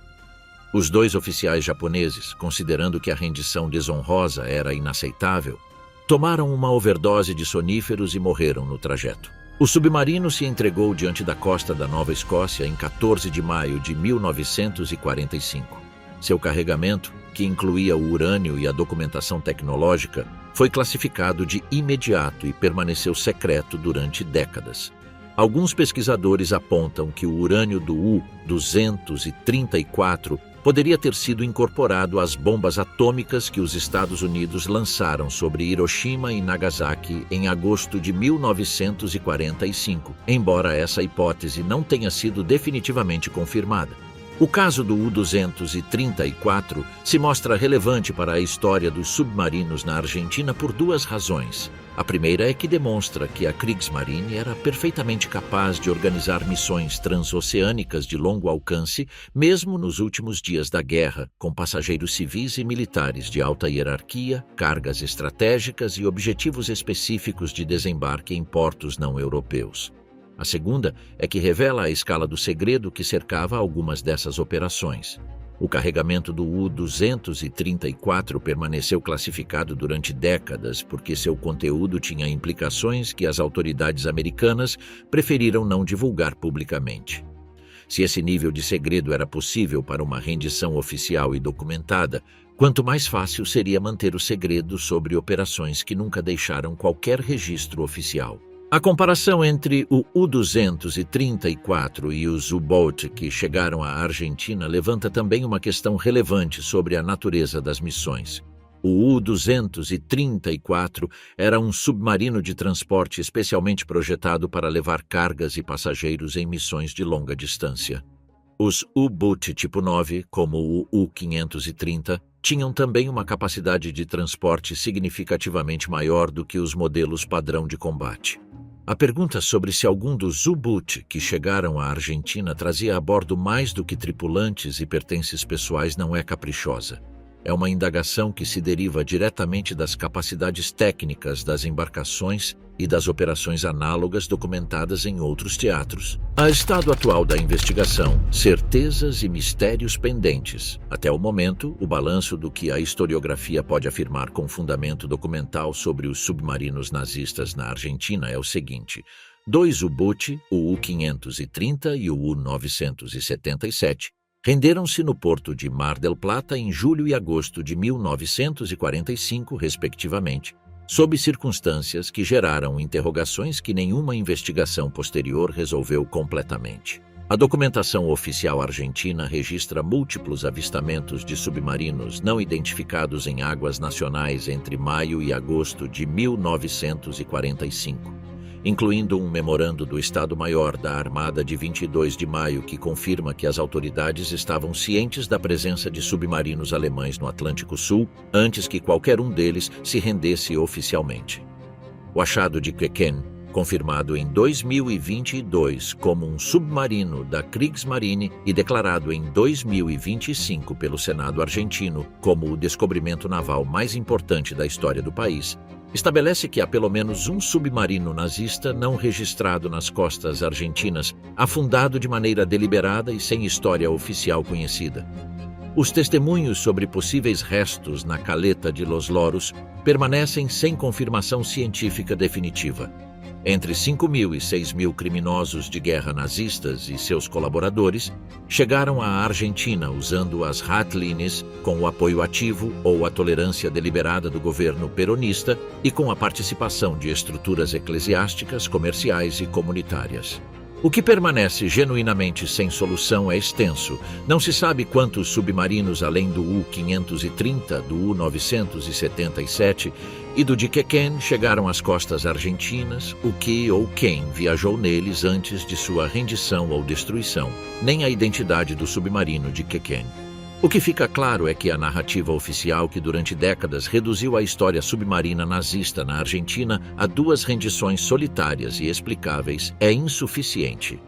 Os 2 oficiais japoneses, considerando que a rendição desonrosa era inaceitável, tomaram uma overdose de soníferos e morreram no trajeto. O submarino se entregou diante da costa da Nova Escócia em 14 de maio de 1945. Seu carregamento, que incluía o urânio e a documentação tecnológica, foi classificado de imediato e permaneceu secreto durante décadas. Alguns pesquisadores apontam que o urânio do U-234 poderia ter sido incorporado às bombas atômicas que os Estados Unidos lançaram sobre Hiroshima e Nagasaki em agosto de 1945, embora essa hipótese não tenha sido definitivamente confirmada. O caso do U-234 se mostra relevante para a história dos submarinos na Argentina por duas razões. A primeira é que demonstra que a Kriegsmarine era perfeitamente capaz de organizar missões transoceânicas de longo alcance, mesmo nos últimos dias da guerra, com passageiros civis e militares de alta hierarquia, cargas estratégicas e objetivos específicos de desembarque em portos não europeus. A segunda é que revela a escala do segredo que cercava algumas dessas operações. O carregamento do U-234 permaneceu classificado durante décadas porque seu conteúdo tinha implicações que as autoridades americanas preferiram não divulgar publicamente. Se esse nível de segredo era possível para uma rendição oficial e documentada, quanto mais fácil seria manter o segredo sobre operações que nunca deixaram qualquer registro oficial. A comparação entre o U-234 e os U-Boat que chegaram à Argentina levanta também uma questão relevante sobre a natureza das missões. O U-234 era um submarino de transporte especialmente projetado para levar cargas e passageiros em missões de longa distância. Os U-Boat tipo 9, como o U-530, tinham também uma capacidade de transporte significativamente maior do que os modelos padrão de combate. A pergunta sobre se algum dos U-Boat que chegaram à Argentina trazia a bordo mais do que tripulantes e pertences pessoais não é caprichosa. É uma indagação que se deriva diretamente das capacidades técnicas das embarcações e das operações análogas documentadas em outros teatros. A estado atual da investigação, certezas e mistérios pendentes. Até o momento, o balanço do que a historiografia pode afirmar com fundamento documental sobre os submarinos nazistas na Argentina é o seguinte: 2 U-Boat, o U-530 e o U-977, renderam-se no porto de Mar del Plata em julho e agosto de 1945, respectivamente, sob circunstâncias que geraram interrogações que nenhuma investigação posterior resolveu completamente. A documentação oficial argentina registra múltiplos avistamentos de submarinos não identificados em águas nacionais entre maio e agosto de 1945. Incluindo um memorando do Estado-Maior da Armada de 22 de maio que confirma que as autoridades estavam cientes da presença de submarinos alemães no Atlântico Sul antes que qualquer um deles se rendesse oficialmente. O achado de Quequén, confirmado em 2022 como um submarino da Kriegsmarine e declarado em 2025 pelo Senado argentino como o descobrimento naval mais importante da história do país, estabelece que há pelo menos um submarino nazista não registrado nas costas argentinas, afundado de maneira deliberada e sem história oficial conhecida. Os testemunhos sobre possíveis restos na caleta de Los Loros permanecem sem confirmação científica definitiva. Entre 5.000 e 6.000 criminosos de guerra nazistas e seus colaboradores chegaram à Argentina usando as Ratlines com o apoio ativo ou a tolerância deliberada do governo peronista e com a participação de estruturas eclesiásticas, comerciais e comunitárias. O que permanece genuinamente sem solução é extenso. Não se sabe quantos submarinos, além do U-530, do U-977 e do de Quequén, chegaram às costas argentinas, o que ou quem viajou neles antes de sua rendição ou destruição, nem a identidade do submarino de Quequén. O que fica claro é que a narrativa oficial que durante décadas reduziu a história submarina nazista na Argentina a 2 rendições solitárias e explicáveis é insuficiente.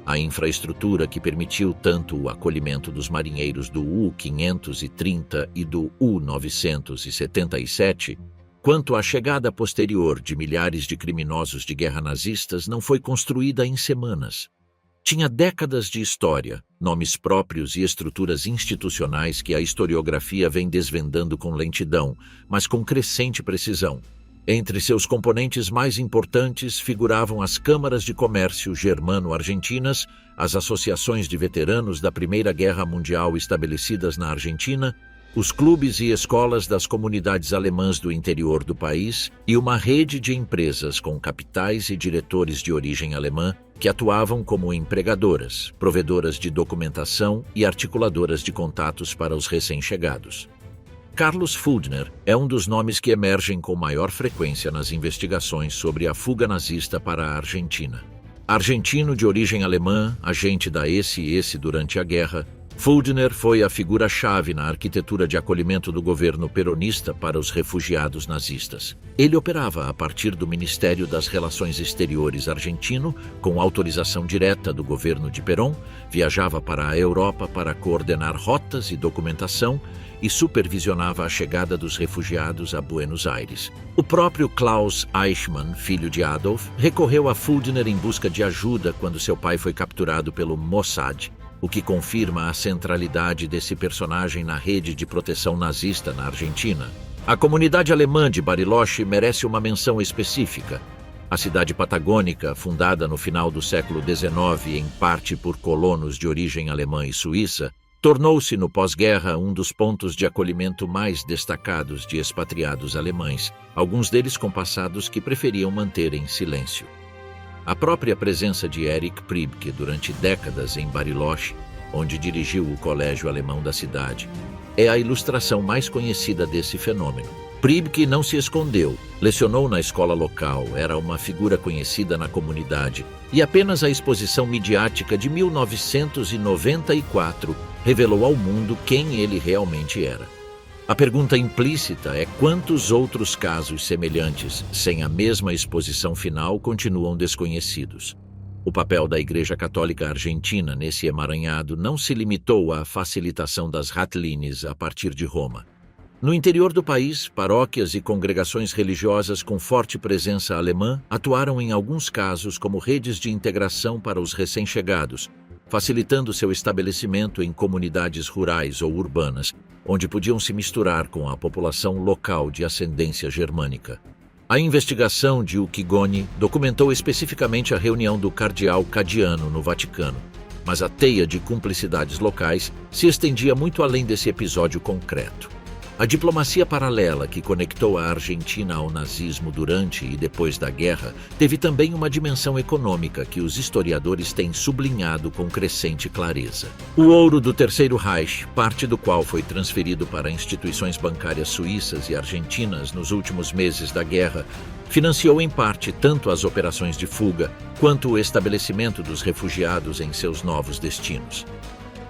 A infraestrutura que permitiu tanto o acolhimento dos marinheiros do U-530 e do U-977, quanto a chegada posterior de milhares de criminosos de guerra nazistas não foi construída em semanas. Tinha décadas de história, nomes próprios e estruturas institucionais que a historiografia vem desvendando com lentidão, mas com crescente precisão. Entre seus componentes mais importantes figuravam as câmaras de comércio germano-argentinas, as associações de veteranos da Primeira Guerra Mundial estabelecidas na Argentina os clubes e escolas das comunidades alemãs do interior do país e uma rede de empresas com capitais e diretores de origem alemã que atuavam como empregadoras, provedoras de documentação e articuladoras de contatos para os recém-chegados. Carlos Fuldner é um dos nomes que emergem com maior frequência nas investigações sobre a fuga nazista para a Argentina. Argentino de origem alemã, agente da SS durante a guerra, Fuldner foi a figura-chave na arquitetura de acolhimento do governo peronista para os refugiados nazistas. Ele operava a partir do Ministério das Relações Exteriores argentino, com autorização direta do governo de Perón, viajava para a Europa para coordenar rotas e documentação e supervisionava a chegada dos refugiados a Buenos Aires. O próprio Klaus Eichmann, filho de Adolf, recorreu a Fuldner em busca de ajuda quando seu pai foi capturado pelo Mossad, o que confirma a centralidade desse personagem na rede de proteção nazista na Argentina. A comunidade alemã de Bariloche merece uma menção específica. A cidade patagônica, fundada no final do século XIX em parte por colonos de origem alemã e suíça, tornou-se no pós-guerra um dos pontos de acolhimento mais destacados de expatriados alemães, alguns deles com passados que preferiam manter em silêncio. A própria presença de Erich Priebke durante décadas em Bariloche, onde dirigiu o colégio alemão da cidade, é a ilustração mais conhecida desse fenômeno. Priebke não se escondeu, lecionou na escola local, era uma figura conhecida na comunidade, e apenas a exposição midiática de 1994 revelou ao mundo quem ele realmente era. A pergunta implícita é quantos outros casos semelhantes, sem a mesma exposição final, continuam desconhecidos. O papel da Igreja Católica Argentina nesse emaranhado não se limitou à facilitação das ratlines a partir de Roma. No interior do país, paróquias e congregações religiosas com forte presença alemã atuaram em alguns casos como redes de integração para os recém-chegados, facilitando seu estabelecimento em comunidades rurais ou urbanas, onde podiam se misturar com a população local de ascendência germânica. A investigação de Uccigoni documentou especificamente a reunião do cardeal Cadiano no Vaticano, mas a teia de cumplicidades locais se estendia muito além desse episódio concreto. A diplomacia paralela que conectou a Argentina ao nazismo durante e depois da guerra teve também uma dimensão econômica que os historiadores têm sublinhado com crescente clareza. O ouro do Terceiro Reich, parte do qual foi transferido para instituições bancárias suíças e argentinas nos últimos meses da guerra, financiou em parte tanto as operações de fuga quanto o estabelecimento dos refugiados em seus novos destinos.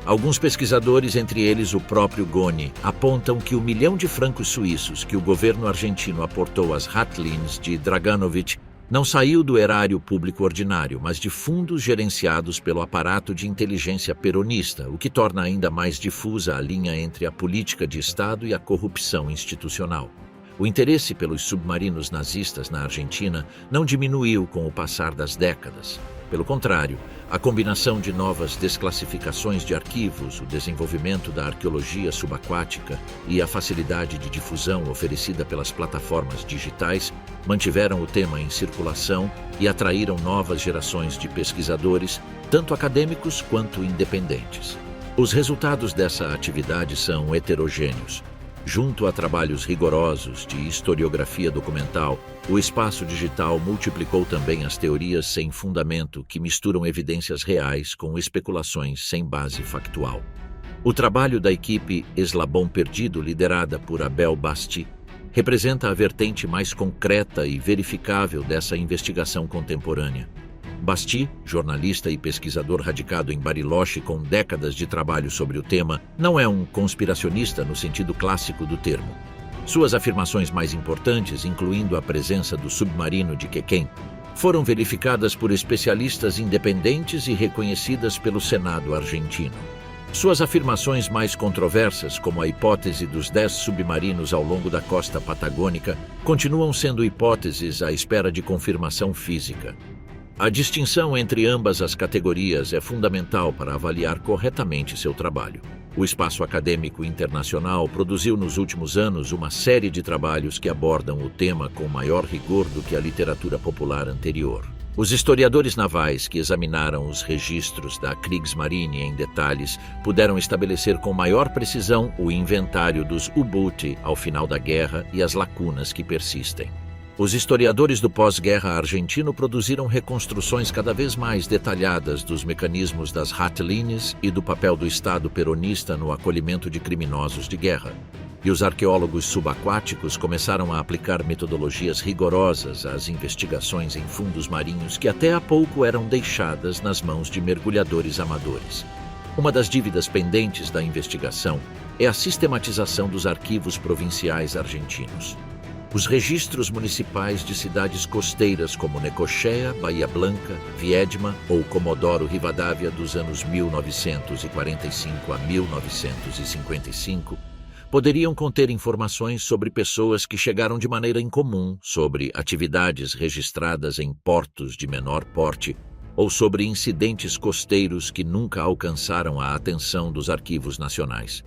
Alguns pesquisadores, entre eles o próprio Goni, apontam que o 1 milhão de francos suíços que o governo argentino aportou às ratlines de Draganovich não saiu do erário público ordinário, mas de fundos gerenciados pelo aparato de inteligência peronista, o que torna ainda mais difusa a linha entre a política de Estado e a corrupção institucional. O interesse pelos submarinos nazistas na Argentina não diminuiu com o passar das décadas. Pelo contrário, a combinação de novas desclassificações de arquivos, o desenvolvimento da arqueologia subaquática e a facilidade de difusão oferecida pelas plataformas digitais mantiveram o tema em circulação e atraíram novas gerações de pesquisadores, tanto acadêmicos quanto independentes. Os resultados dessa atividade são heterogêneos. Junto a trabalhos rigorosos de historiografia documental, o espaço digital multiplicou também as teorias sem fundamento que misturam evidências reais com especulações sem base factual. O trabalho da equipe Eslabão Perdido, liderada por Abel Basti, representa a vertente mais concreta e verificável dessa investigação contemporânea. Basti, jornalista e pesquisador radicado em Bariloche com décadas de trabalho sobre o tema, não é um conspiracionista no sentido clássico do termo. Suas afirmações mais importantes, incluindo a presença do submarino de Quequén, foram verificadas por especialistas independentes e reconhecidas pelo Senado argentino. Suas afirmações mais controversas, como a hipótese dos 10 submarinos ao longo da costa patagônica, continuam sendo hipóteses à espera de confirmação física. A distinção entre ambas as categorias é fundamental para avaliar corretamente seu trabalho. O espaço acadêmico internacional produziu nos últimos anos uma série de trabalhos que abordam o tema com maior rigor do que a literatura popular anterior. Os historiadores navais que examinaram os registros da Kriegsmarine em detalhes puderam estabelecer com maior precisão o inventário dos U-Boot ao final da guerra e as lacunas que persistem. Os historiadores do pós-guerra argentino produziram reconstruções cada vez mais detalhadas dos mecanismos das ratlines e do papel do Estado peronista no acolhimento de criminosos de guerra. E os arqueólogos subaquáticos começaram a aplicar metodologias rigorosas às investigações em fundos marinhos que até há pouco eram deixadas nas mãos de mergulhadores amadores. Uma das dívidas pendentes da investigação é a sistematização dos arquivos provinciais argentinos. Os registros municipais de cidades costeiras como Necochea, Bahia Blanca, Viedma ou Comodoro Rivadavia dos anos 1945 a 1955 poderiam conter informações sobre pessoas que chegaram de maneira incomum, sobre atividades registradas em portos de menor porte ou sobre incidentes costeiros que nunca alcançaram a atenção dos arquivos nacionais.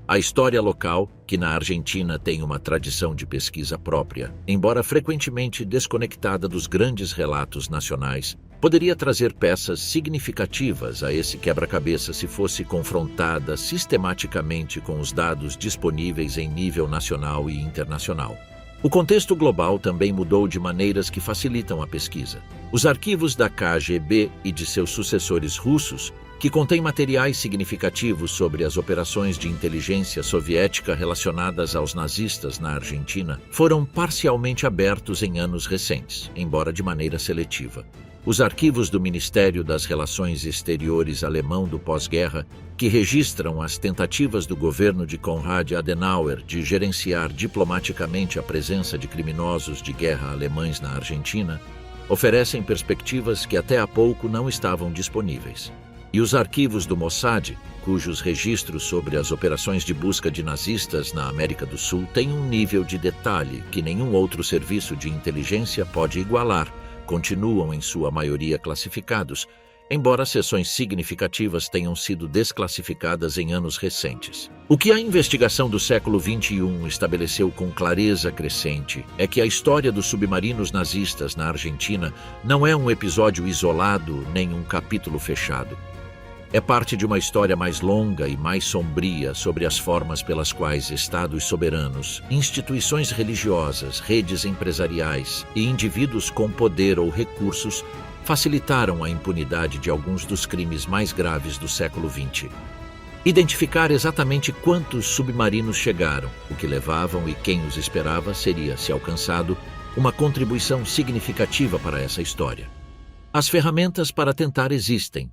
A história local, que na Argentina tem uma tradição de pesquisa própria, embora frequentemente desconectada dos grandes relatos nacionais, poderia trazer peças significativas a esse quebra-cabeça se fosse confrontada sistematicamente com os dados disponíveis em nível nacional e internacional. O contexto global também mudou de maneiras que facilitam a pesquisa. Os arquivos da KGB e de seus sucessores russos, que contêm materiais significativos sobre as operações de inteligência soviética relacionadas aos nazistas na Argentina, foram parcialmente abertos em anos recentes, embora de maneira seletiva. Os arquivos do Ministério das Relações Exteriores alemão do pós-guerra, que registram as tentativas do governo de Konrad Adenauer de gerenciar diplomaticamente a presença de criminosos de guerra alemães na Argentina, oferecem perspectivas que até há pouco não estavam disponíveis. E os arquivos do Mossad, cujos registros sobre as operações de busca de nazistas na América do Sul têm um nível de detalhe que nenhum outro serviço de inteligência pode igualar, continuam em sua maioria classificados, embora seções significativas tenham sido desclassificadas em anos recentes. O que a investigação do século XXI estabeleceu com clareza crescente é que a história dos submarinos nazistas na Argentina não é um episódio isolado nem um capítulo fechado. É parte de uma história mais longa e mais sombria sobre as formas pelas quais estados soberanos, instituições religiosas, redes empresariais e indivíduos com poder ou recursos facilitaram a impunidade de alguns dos crimes mais graves do século XX. Identificar exatamente quantos submarinos chegaram, o que levavam e quem os esperava seria, se alcançado, uma contribuição significativa para essa história. As ferramentas para tentar existem.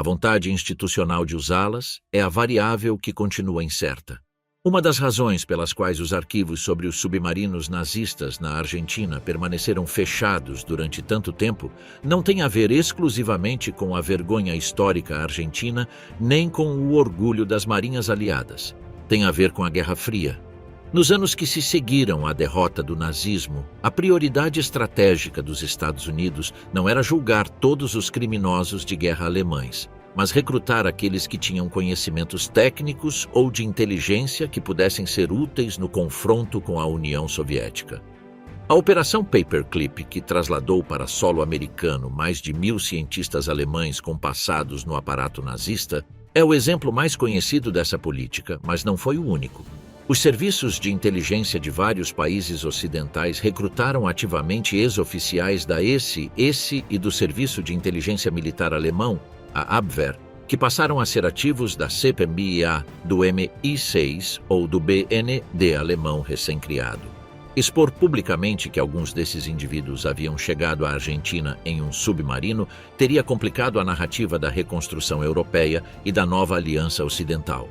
A vontade institucional de usá-las é a variável que continua incerta. Uma das razões pelas quais os arquivos sobre os submarinos nazistas na Argentina permaneceram fechados durante tanto tempo não tem a ver exclusivamente com a vergonha histórica argentina, nem com o orgulho das marinhas aliadas. Tem a ver com a Guerra Fria. Nos anos que se seguiram à derrota do nazismo, a prioridade estratégica dos Estados Unidos não era julgar todos os criminosos de guerra alemães, mas recrutar aqueles que tinham conhecimentos técnicos ou de inteligência que pudessem ser úteis no confronto com a União Soviética. A Operação Paperclip, que trasladou para solo americano mais de 1.000 cientistas alemães compassados no aparato nazista, é o exemplo mais conhecido dessa política, mas não foi o único. Os serviços de inteligência de vários países ocidentais recrutaram ativamente ex-oficiais da esse e do Serviço de Inteligência Militar Alemão, a Abwehr, que passaram a ser ativos da CPMIA, do MI6 ou do BND alemão recém-criado. Expor publicamente que alguns desses indivíduos haviam chegado à Argentina em um submarino teria complicado a narrativa da reconstrução europeia e da nova aliança ocidental.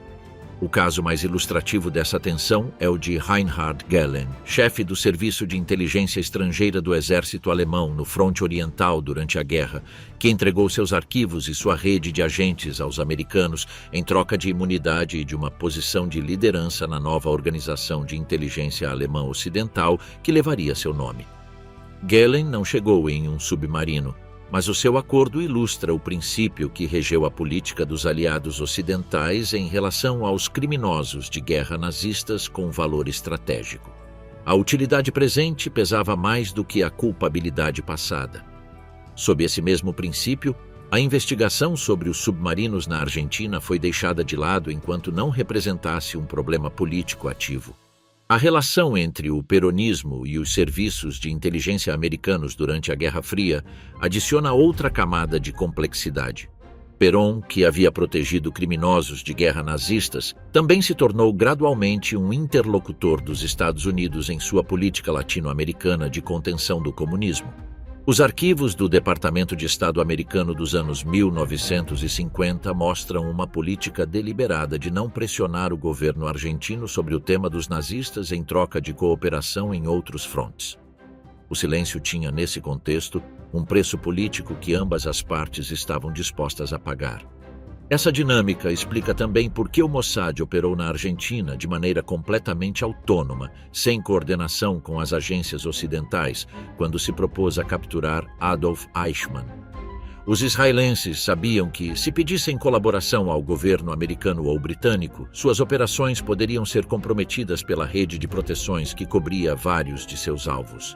O caso mais ilustrativo dessa tensão é o de Reinhard Gehlen, chefe do Serviço de Inteligência Estrangeira do Exército Alemão no fronte oriental durante a guerra, que entregou seus arquivos e sua rede de agentes aos americanos em troca de imunidade e de uma posição de liderança na nova organização de inteligência alemã ocidental que levaria seu nome. Gehlen não chegou em um submarino, mas o seu acordo ilustra o princípio que regeu a política dos aliados ocidentais em relação aos criminosos de guerra nazistas com valor estratégico. A utilidade presente pesava mais do que a culpabilidade passada. Sob esse mesmo princípio, a investigação sobre os submarinos na Argentina foi deixada de lado enquanto não representasse um problema político ativo. A relação entre o peronismo e os serviços de inteligência americanos durante a Guerra Fria adiciona outra camada de complexidade. Perón, que havia protegido criminosos de guerra nazistas, também se tornou gradualmente um interlocutor dos Estados Unidos em sua política latino-americana de contenção do comunismo. Os arquivos do Departamento de Estado americano dos anos 1950 mostram uma política deliberada de não pressionar o governo argentino sobre o tema dos nazistas em troca de cooperação em outros frontes. O silêncio tinha, nesse contexto, um preço político que ambas as partes estavam dispostas a pagar. Essa dinâmica explica também por que o Mossad operou na Argentina de maneira completamente autônoma, sem coordenação com as agências ocidentais, quando se propôs a capturar Adolf Eichmann. Os israelenses sabiam que, se pedissem colaboração ao governo americano ou britânico, suas operações poderiam ser comprometidas pela rede de proteções que cobria vários de seus alvos.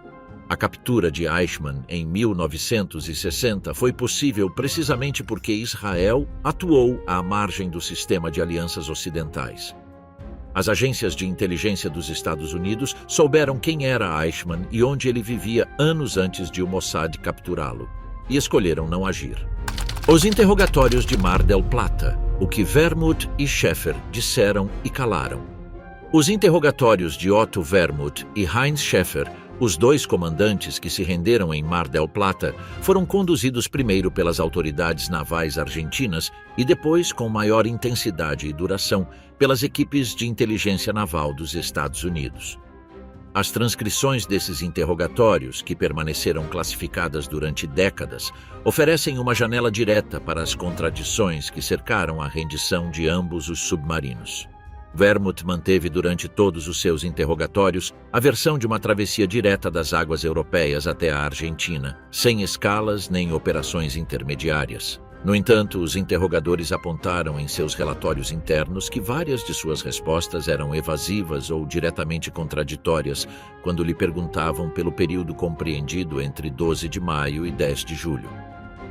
A captura de Eichmann em 1960 foi possível precisamente porque Israel atuou à margem do sistema de alianças ocidentais. As agências de inteligência dos Estados Unidos souberam quem era Eichmann e onde ele vivia anos antes de o Mossad capturá-lo, e escolheram não agir. Os interrogatórios de Mar del Plata, o que Wermuth e Schäfer disseram e calaram. Os interrogatórios de Otto Wermuth e Heinz Schäfer, os dois comandantes que se renderam em Mar del Plata, foram conduzidos primeiro pelas autoridades navais argentinas e depois, com maior intensidade e duração, pelas equipes de inteligência naval dos Estados Unidos. As transcrições desses interrogatórios, que permaneceram classificadas durante décadas, oferecem uma janela direta para as contradições que cercaram a rendição de ambos os submarinos. Wermuth manteve durante todos os seus interrogatórios a versão de uma travessia direta das águas europeias até a Argentina, sem escalas nem operações intermediárias. No entanto, os interrogadores apontaram em seus relatórios internos que várias de suas respostas eram evasivas ou diretamente contraditórias quando lhe perguntavam pelo período compreendido entre 12 de maio e 10 de julho.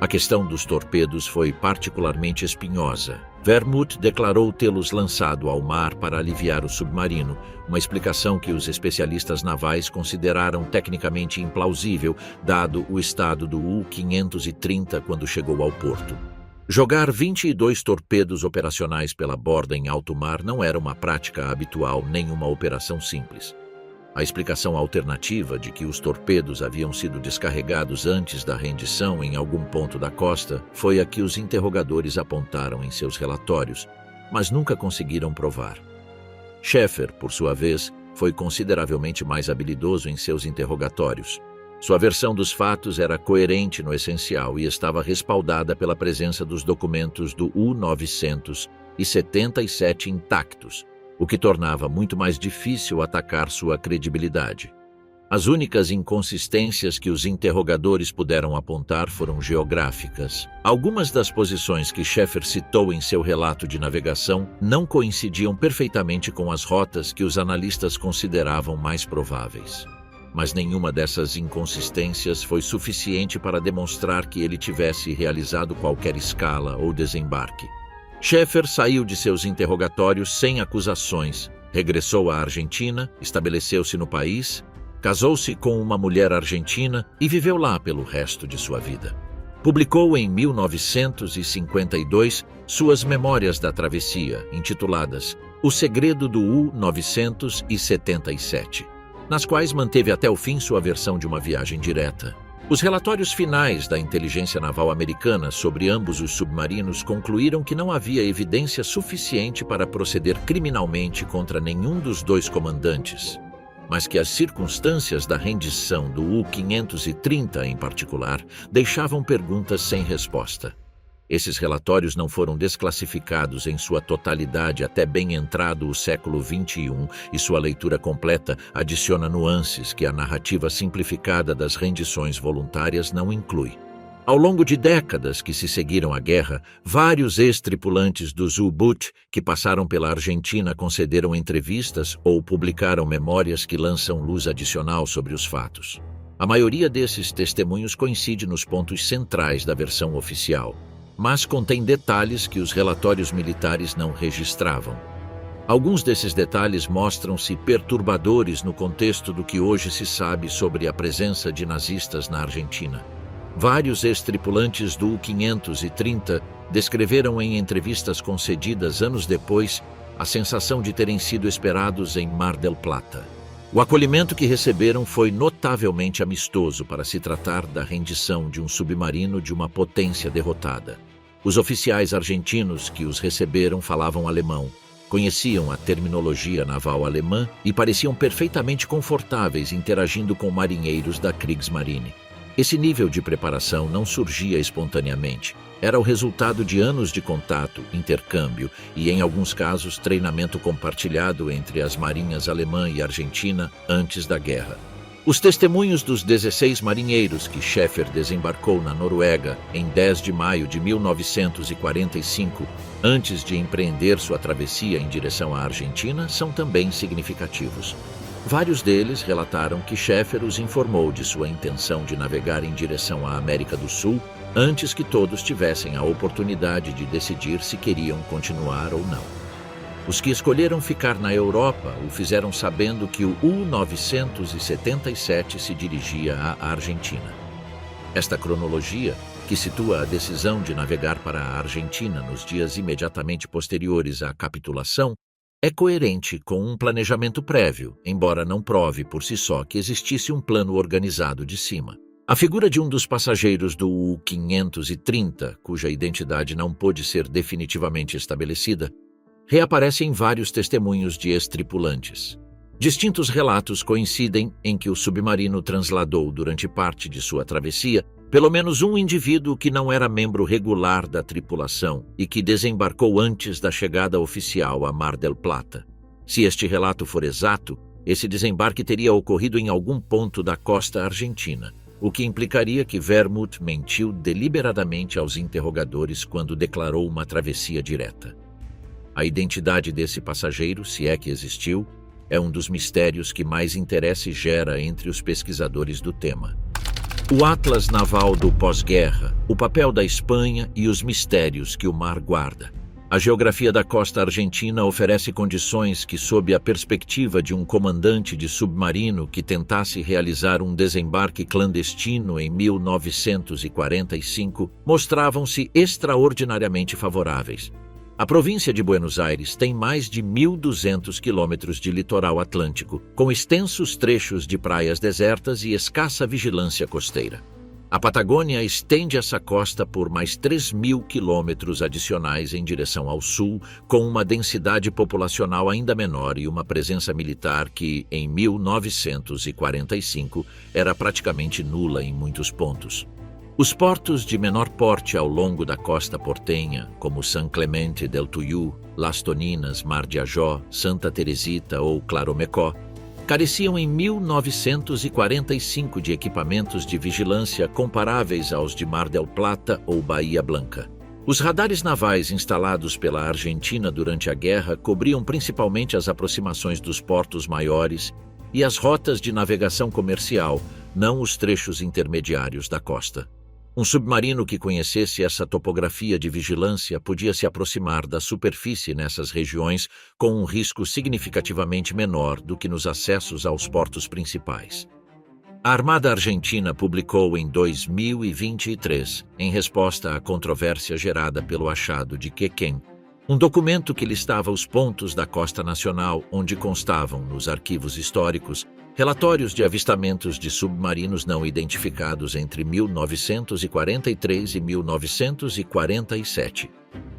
A questão dos torpedos foi particularmente espinhosa. Wermuth declarou tê-los lançado ao mar para aliviar o submarino, uma explicação que os especialistas navais consideraram tecnicamente implausível, dado o estado do U-530 quando chegou ao porto. Jogar 22 torpedos operacionais pela borda em alto mar não era uma prática habitual nem uma operação simples. A explicação alternativa de que os torpedos haviam sido descarregados antes da rendição em algum ponto da costa foi a que os interrogadores apontaram em seus relatórios, mas nunca conseguiram provar. Schäfer, por sua vez, foi consideravelmente mais habilidoso em seus interrogatórios. Sua versão dos fatos era coerente no essencial e estava respaldada pela presença dos documentos do U-977 intactos, o que tornava muito mais difícil atacar sua credibilidade. As únicas inconsistências que os interrogadores puderam apontar foram geográficas. Algumas das posições que Schäfer citou em seu relato de navegação não coincidiam perfeitamente com as rotas que os analistas consideravam mais prováveis. Mas nenhuma dessas inconsistências foi suficiente para demonstrar que ele tivesse realizado qualquer escala ou desembarque. Schäfer saiu de seus interrogatórios sem acusações, regressou à Argentina, estabeleceu-se no país, casou-se com uma mulher argentina e viveu lá pelo resto de sua vida. Publicou em 1952 suas Memórias da Travessia, intituladas O Segredo do U-977, nas quais manteve até o fim sua versão de uma viagem direta. Os relatórios finais da inteligência naval americana sobre ambos os submarinos concluíram que não havia evidência suficiente para proceder criminalmente contra nenhum dos dois comandantes, mas que as circunstâncias da rendição do U-530, em particular, deixavam perguntas sem resposta. Esses relatórios não foram desclassificados em sua totalidade até bem entrado o século XXI, e sua leitura completa adiciona nuances que a narrativa simplificada das rendições voluntárias não inclui. Ao longo de décadas que se seguiram à guerra, vários ex-tripulantes dos U-Boot que passaram pela Argentina concederam entrevistas ou publicaram memórias que lançam luz adicional sobre os fatos. A maioria desses testemunhos coincide nos pontos centrais da versão oficial, mas contém detalhes que os relatórios militares não registravam. Alguns desses detalhes mostram-se perturbadores no contexto do que hoje se sabe sobre a presença de nazistas na Argentina. Vários ex-tripulantes do U-530 descreveram em entrevistas concedidas anos depois a sensação de terem sido esperados em Mar del Plata. O acolhimento que receberam foi notavelmente amistoso para se tratar da rendição de um submarino de uma potência derrotada. Os oficiais argentinos que os receberam falavam alemão, conheciam a terminologia naval alemã e pareciam perfeitamente confortáveis interagindo com marinheiros da Kriegsmarine. Esse nível de preparação não surgia espontaneamente. Era o resultado de anos de contato, intercâmbio e, em alguns casos, treinamento compartilhado entre as marinhas alemã e argentina antes da guerra. Os testemunhos dos 16 marinheiros que Schaefer desembarcou na Noruega em 10 de maio de 1945, antes de empreender sua travessia em direção à Argentina, são também significativos. Vários deles relataram que Schaefer os informou de sua intenção de navegar em direção à América do Sul antes que todos tivessem a oportunidade de decidir se queriam continuar ou não. Os que escolheram ficar na Europa o fizeram sabendo que o U-977 se dirigia à Argentina. Esta cronologia, que situa a decisão de navegar para a Argentina nos dias imediatamente posteriores à capitulação, é coerente com um planejamento prévio, embora não prove por si só que existisse um plano organizado de cima. A figura de um dos passageiros do U-530, cuja identidade não pôde ser definitivamente estabelecida, reaparece em vários testemunhos de ex-tripulantes. Distintos relatos coincidem em que o submarino transladou durante parte de sua travessia pelo menos um indivíduo que não era membro regular da tripulação e que desembarcou antes da chegada oficial a Mar del Plata. Se este relato for exato, esse desembarque teria ocorrido em algum ponto da costa argentina, o que implicaria que Wermuth mentiu deliberadamente aos interrogadores quando declarou uma travessia direta. A identidade desse passageiro, se é que existiu, é um dos mistérios que mais interesse gera entre os pesquisadores do tema. O Atlas Naval do pós-guerra, o papel da Espanha e os mistérios que o mar guarda. A geografia da costa argentina oferece condições que, sob a perspectiva de um comandante de submarino que tentasse realizar um desembarque clandestino em 1945, mostravam-se extraordinariamente favoráveis. A província de Buenos Aires tem mais de 1.200 quilômetros de litoral atlântico, com extensos trechos de praias desertas e escassa vigilância costeira. A Patagônia estende essa costa por mais 3.000 quilômetros adicionais em direção ao sul, com uma densidade populacional ainda menor e uma presença militar que, em 1945, era praticamente nula em muitos pontos. Os portos de menor porte ao longo da costa portenha, como San Clemente del Tuyú, Las Toninas, Mar de Ajó, Santa Teresita ou Claromecó, careciam em 1945 de equipamentos de vigilância comparáveis aos de Mar del Plata ou Bahia Blanca. Os radares navais instalados pela Argentina durante a guerra cobriam principalmente as aproximações dos portos maiores e as rotas de navegação comercial, não os trechos intermediários da costa. Um submarino que conhecesse essa topografia de vigilância podia se aproximar da superfície nessas regiões com um risco significativamente menor do que nos acessos aos portos principais. A Armada Argentina publicou em 2023, em resposta à controvérsia gerada pelo achado de Quequén, um documento que listava os pontos da costa nacional onde constavam, nos arquivos históricos, relatórios de avistamentos de submarinos não identificados entre 1943 e 1947.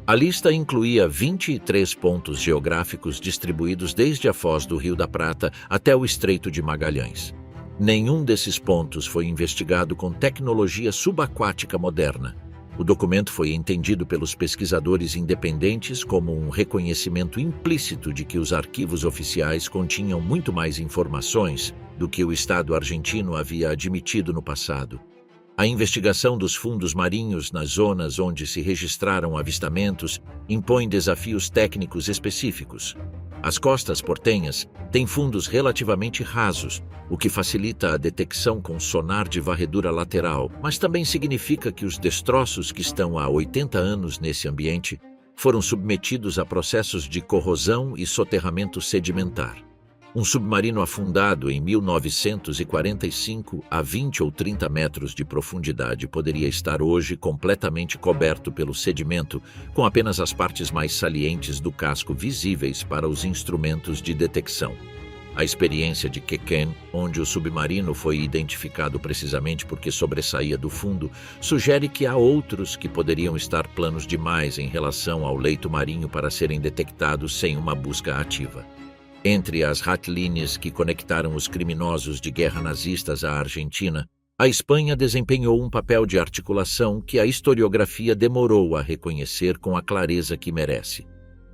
A lista incluía 23 pontos geográficos distribuídos desde a foz do Rio da Prata até o Estreito de Magalhães. Nenhum desses pontos foi investigado com tecnologia subaquática moderna. O documento foi entendido pelos pesquisadores independentes como um reconhecimento implícito de que os arquivos oficiais continham muito mais informações do que o Estado argentino havia admitido no passado. A investigação dos fundos marinhos nas zonas onde se registraram avistamentos impõe desafios técnicos específicos. As costas portenhas têm fundos relativamente rasos, o que facilita a detecção com sonar de varredura lateral, mas também significa que os destroços que estão há 80 anos nesse ambiente foram submetidos a processos de corrosão e soterramento sedimentar. Um submarino afundado em 1945 a 20 ou 30 metros de profundidade poderia estar hoje completamente coberto pelo sedimento, com apenas as partes mais salientes do casco visíveis para os instrumentos de detecção. A experiência de Kéken, onde o submarino foi identificado precisamente porque sobressaía do fundo, sugere que há outros que poderiam estar planos demais em relação ao leito marinho para serem detectados sem uma busca ativa. Entre as ratlines que conectaram os criminosos de guerra nazistas à Argentina, a Espanha desempenhou um papel de articulação que a historiografia demorou a reconhecer com a clareza que merece.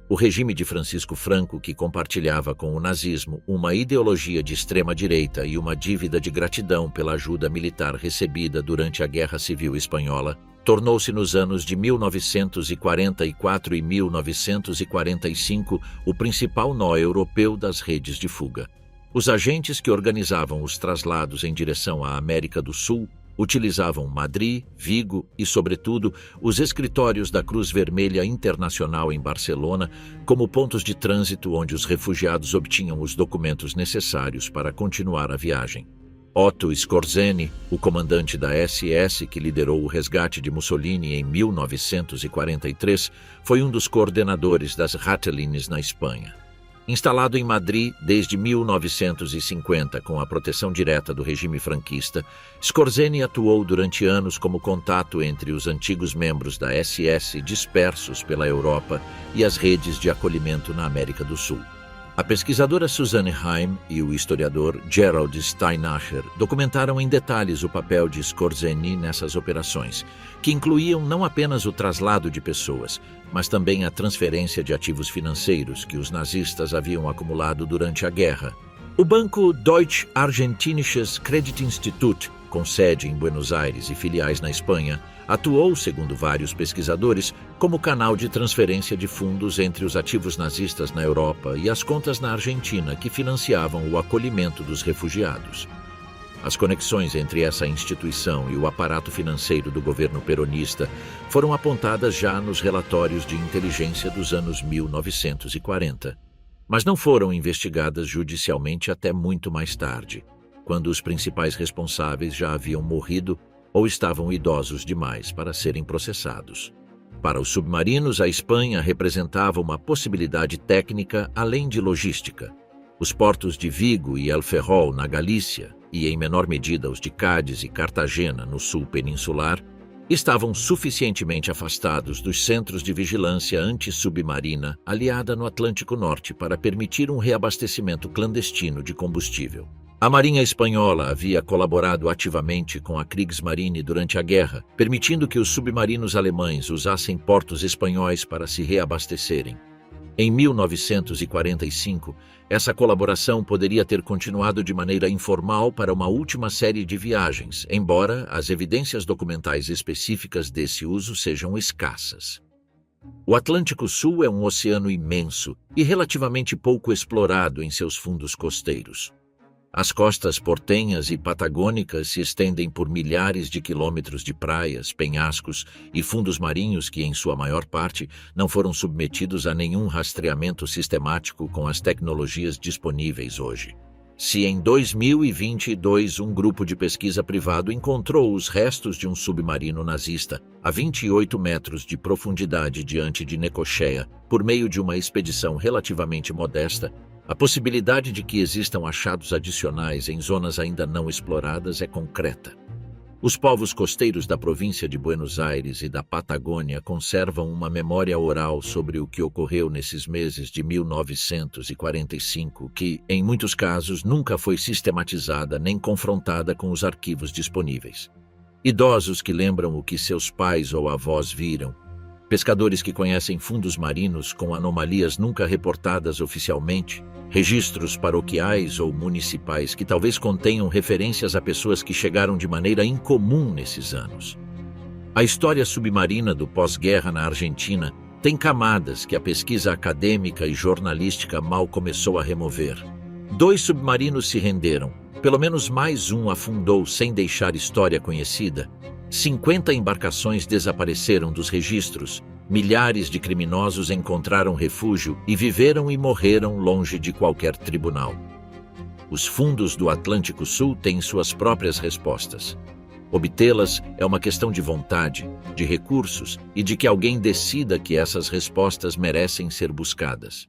O regime de Francisco Franco, que compartilhava com o nazismo uma ideologia de extrema-direita e uma dívida de gratidão pela ajuda militar recebida durante a Guerra Civil Espanhola, tornou-se nos anos de 1944 e 1945 o principal nó europeu das redes de fuga. Os agentes que organizavam os traslados em direção à América do Sul utilizavam Madrid, Vigo e, sobretudo, os escritórios da Cruz Vermelha Internacional em Barcelona como pontos de trânsito onde os refugiados obtinham os documentos necessários para continuar a viagem. Otto Skorzeny, o comandante da SS que liderou o resgate de Mussolini em 1943, foi um dos coordenadores das ratlines na Espanha. Instalado em Madrid desde 1950 com a proteção direta do regime franquista, Skorzeny atuou durante anos como contato entre os antigos membros da SS dispersos pela Europa e as redes de acolhimento na América do Sul. A pesquisadora Susanne Heim e o historiador Gerald Steinacher documentaram em detalhes o papel de Skorzeny nessas operações, que incluíam não apenas o traslado de pessoas, mas também a transferência de ativos financeiros que os nazistas haviam acumulado durante a guerra. O banco Deutsch-Argentinisches Kreditinstitut, com sede em Buenos Aires e filiais na Espanha, atuou, segundo vários pesquisadores, como canal de transferência de fundos entre os ativos nazistas na Europa e as contas na Argentina que financiavam o acolhimento dos refugiados. As conexões entre essa instituição e o aparato financeiro do governo peronista foram apontadas já nos relatórios de inteligência dos anos 1940, mas não foram investigadas judicialmente até muito mais tarde, quando os principais responsáveis já haviam morrido ou estavam idosos demais para serem processados. Para os submarinos, a Espanha representava uma possibilidade técnica além de logística. Os portos de Vigo e El Ferrol, na Galícia, e em menor medida os de Cádiz e Cartagena, no sul peninsular, estavam suficientemente afastados dos centros de vigilância antissubmarina aliada no Atlântico Norte para permitir um reabastecimento clandestino de combustível. A Marinha Espanhola havia colaborado ativamente com a Kriegsmarine durante a guerra, permitindo que os submarinos alemães usassem portos espanhóis para se reabastecerem. Em 1945, essa colaboração poderia ter continuado de maneira informal para uma última série de viagens, embora as evidências documentais específicas desse uso sejam escassas. O Atlântico Sul é um oceano imenso e relativamente pouco explorado em seus fundos costeiros. As costas portenhas e patagônicas se estendem por milhares de quilômetros de praias, penhascos e fundos marinhos que, em sua maior parte, não foram submetidos a nenhum rastreamento sistemático com as tecnologias disponíveis hoje. Se em 2022 um grupo de pesquisa privado encontrou os restos de um submarino nazista a 28 metros de profundidade diante de Necochea, por meio de uma expedição relativamente modesta, a possibilidade de que existam achados adicionais em zonas ainda não exploradas é concreta. Os povos costeiros da província de Buenos Aires e da Patagônia conservam uma memória oral sobre o que ocorreu nesses meses de 1945, que, em muitos casos, nunca foi sistematizada nem confrontada com os arquivos disponíveis. Idosos que lembram o que seus pais ou avós viram, Pescadores que conhecem fundos marinhos com anomalias nunca reportadas oficialmente, registros paroquiais ou municipais que talvez contenham referências a pessoas que chegaram de maneira incomum nesses anos. A história submarina do pós-guerra na Argentina tem camadas que a pesquisa acadêmica e jornalística mal começou a remover. 2 submarinos se renderam, pelo menos mais um afundou sem deixar história conhecida. 50 embarcações desapareceram dos registros, milhares de criminosos encontraram refúgio e viveram e morreram longe de qualquer tribunal. Os fundos do Atlântico Sul têm suas próprias respostas. Obtê-las é uma questão de vontade, de recursos e de que alguém decida que essas respostas merecem ser buscadas.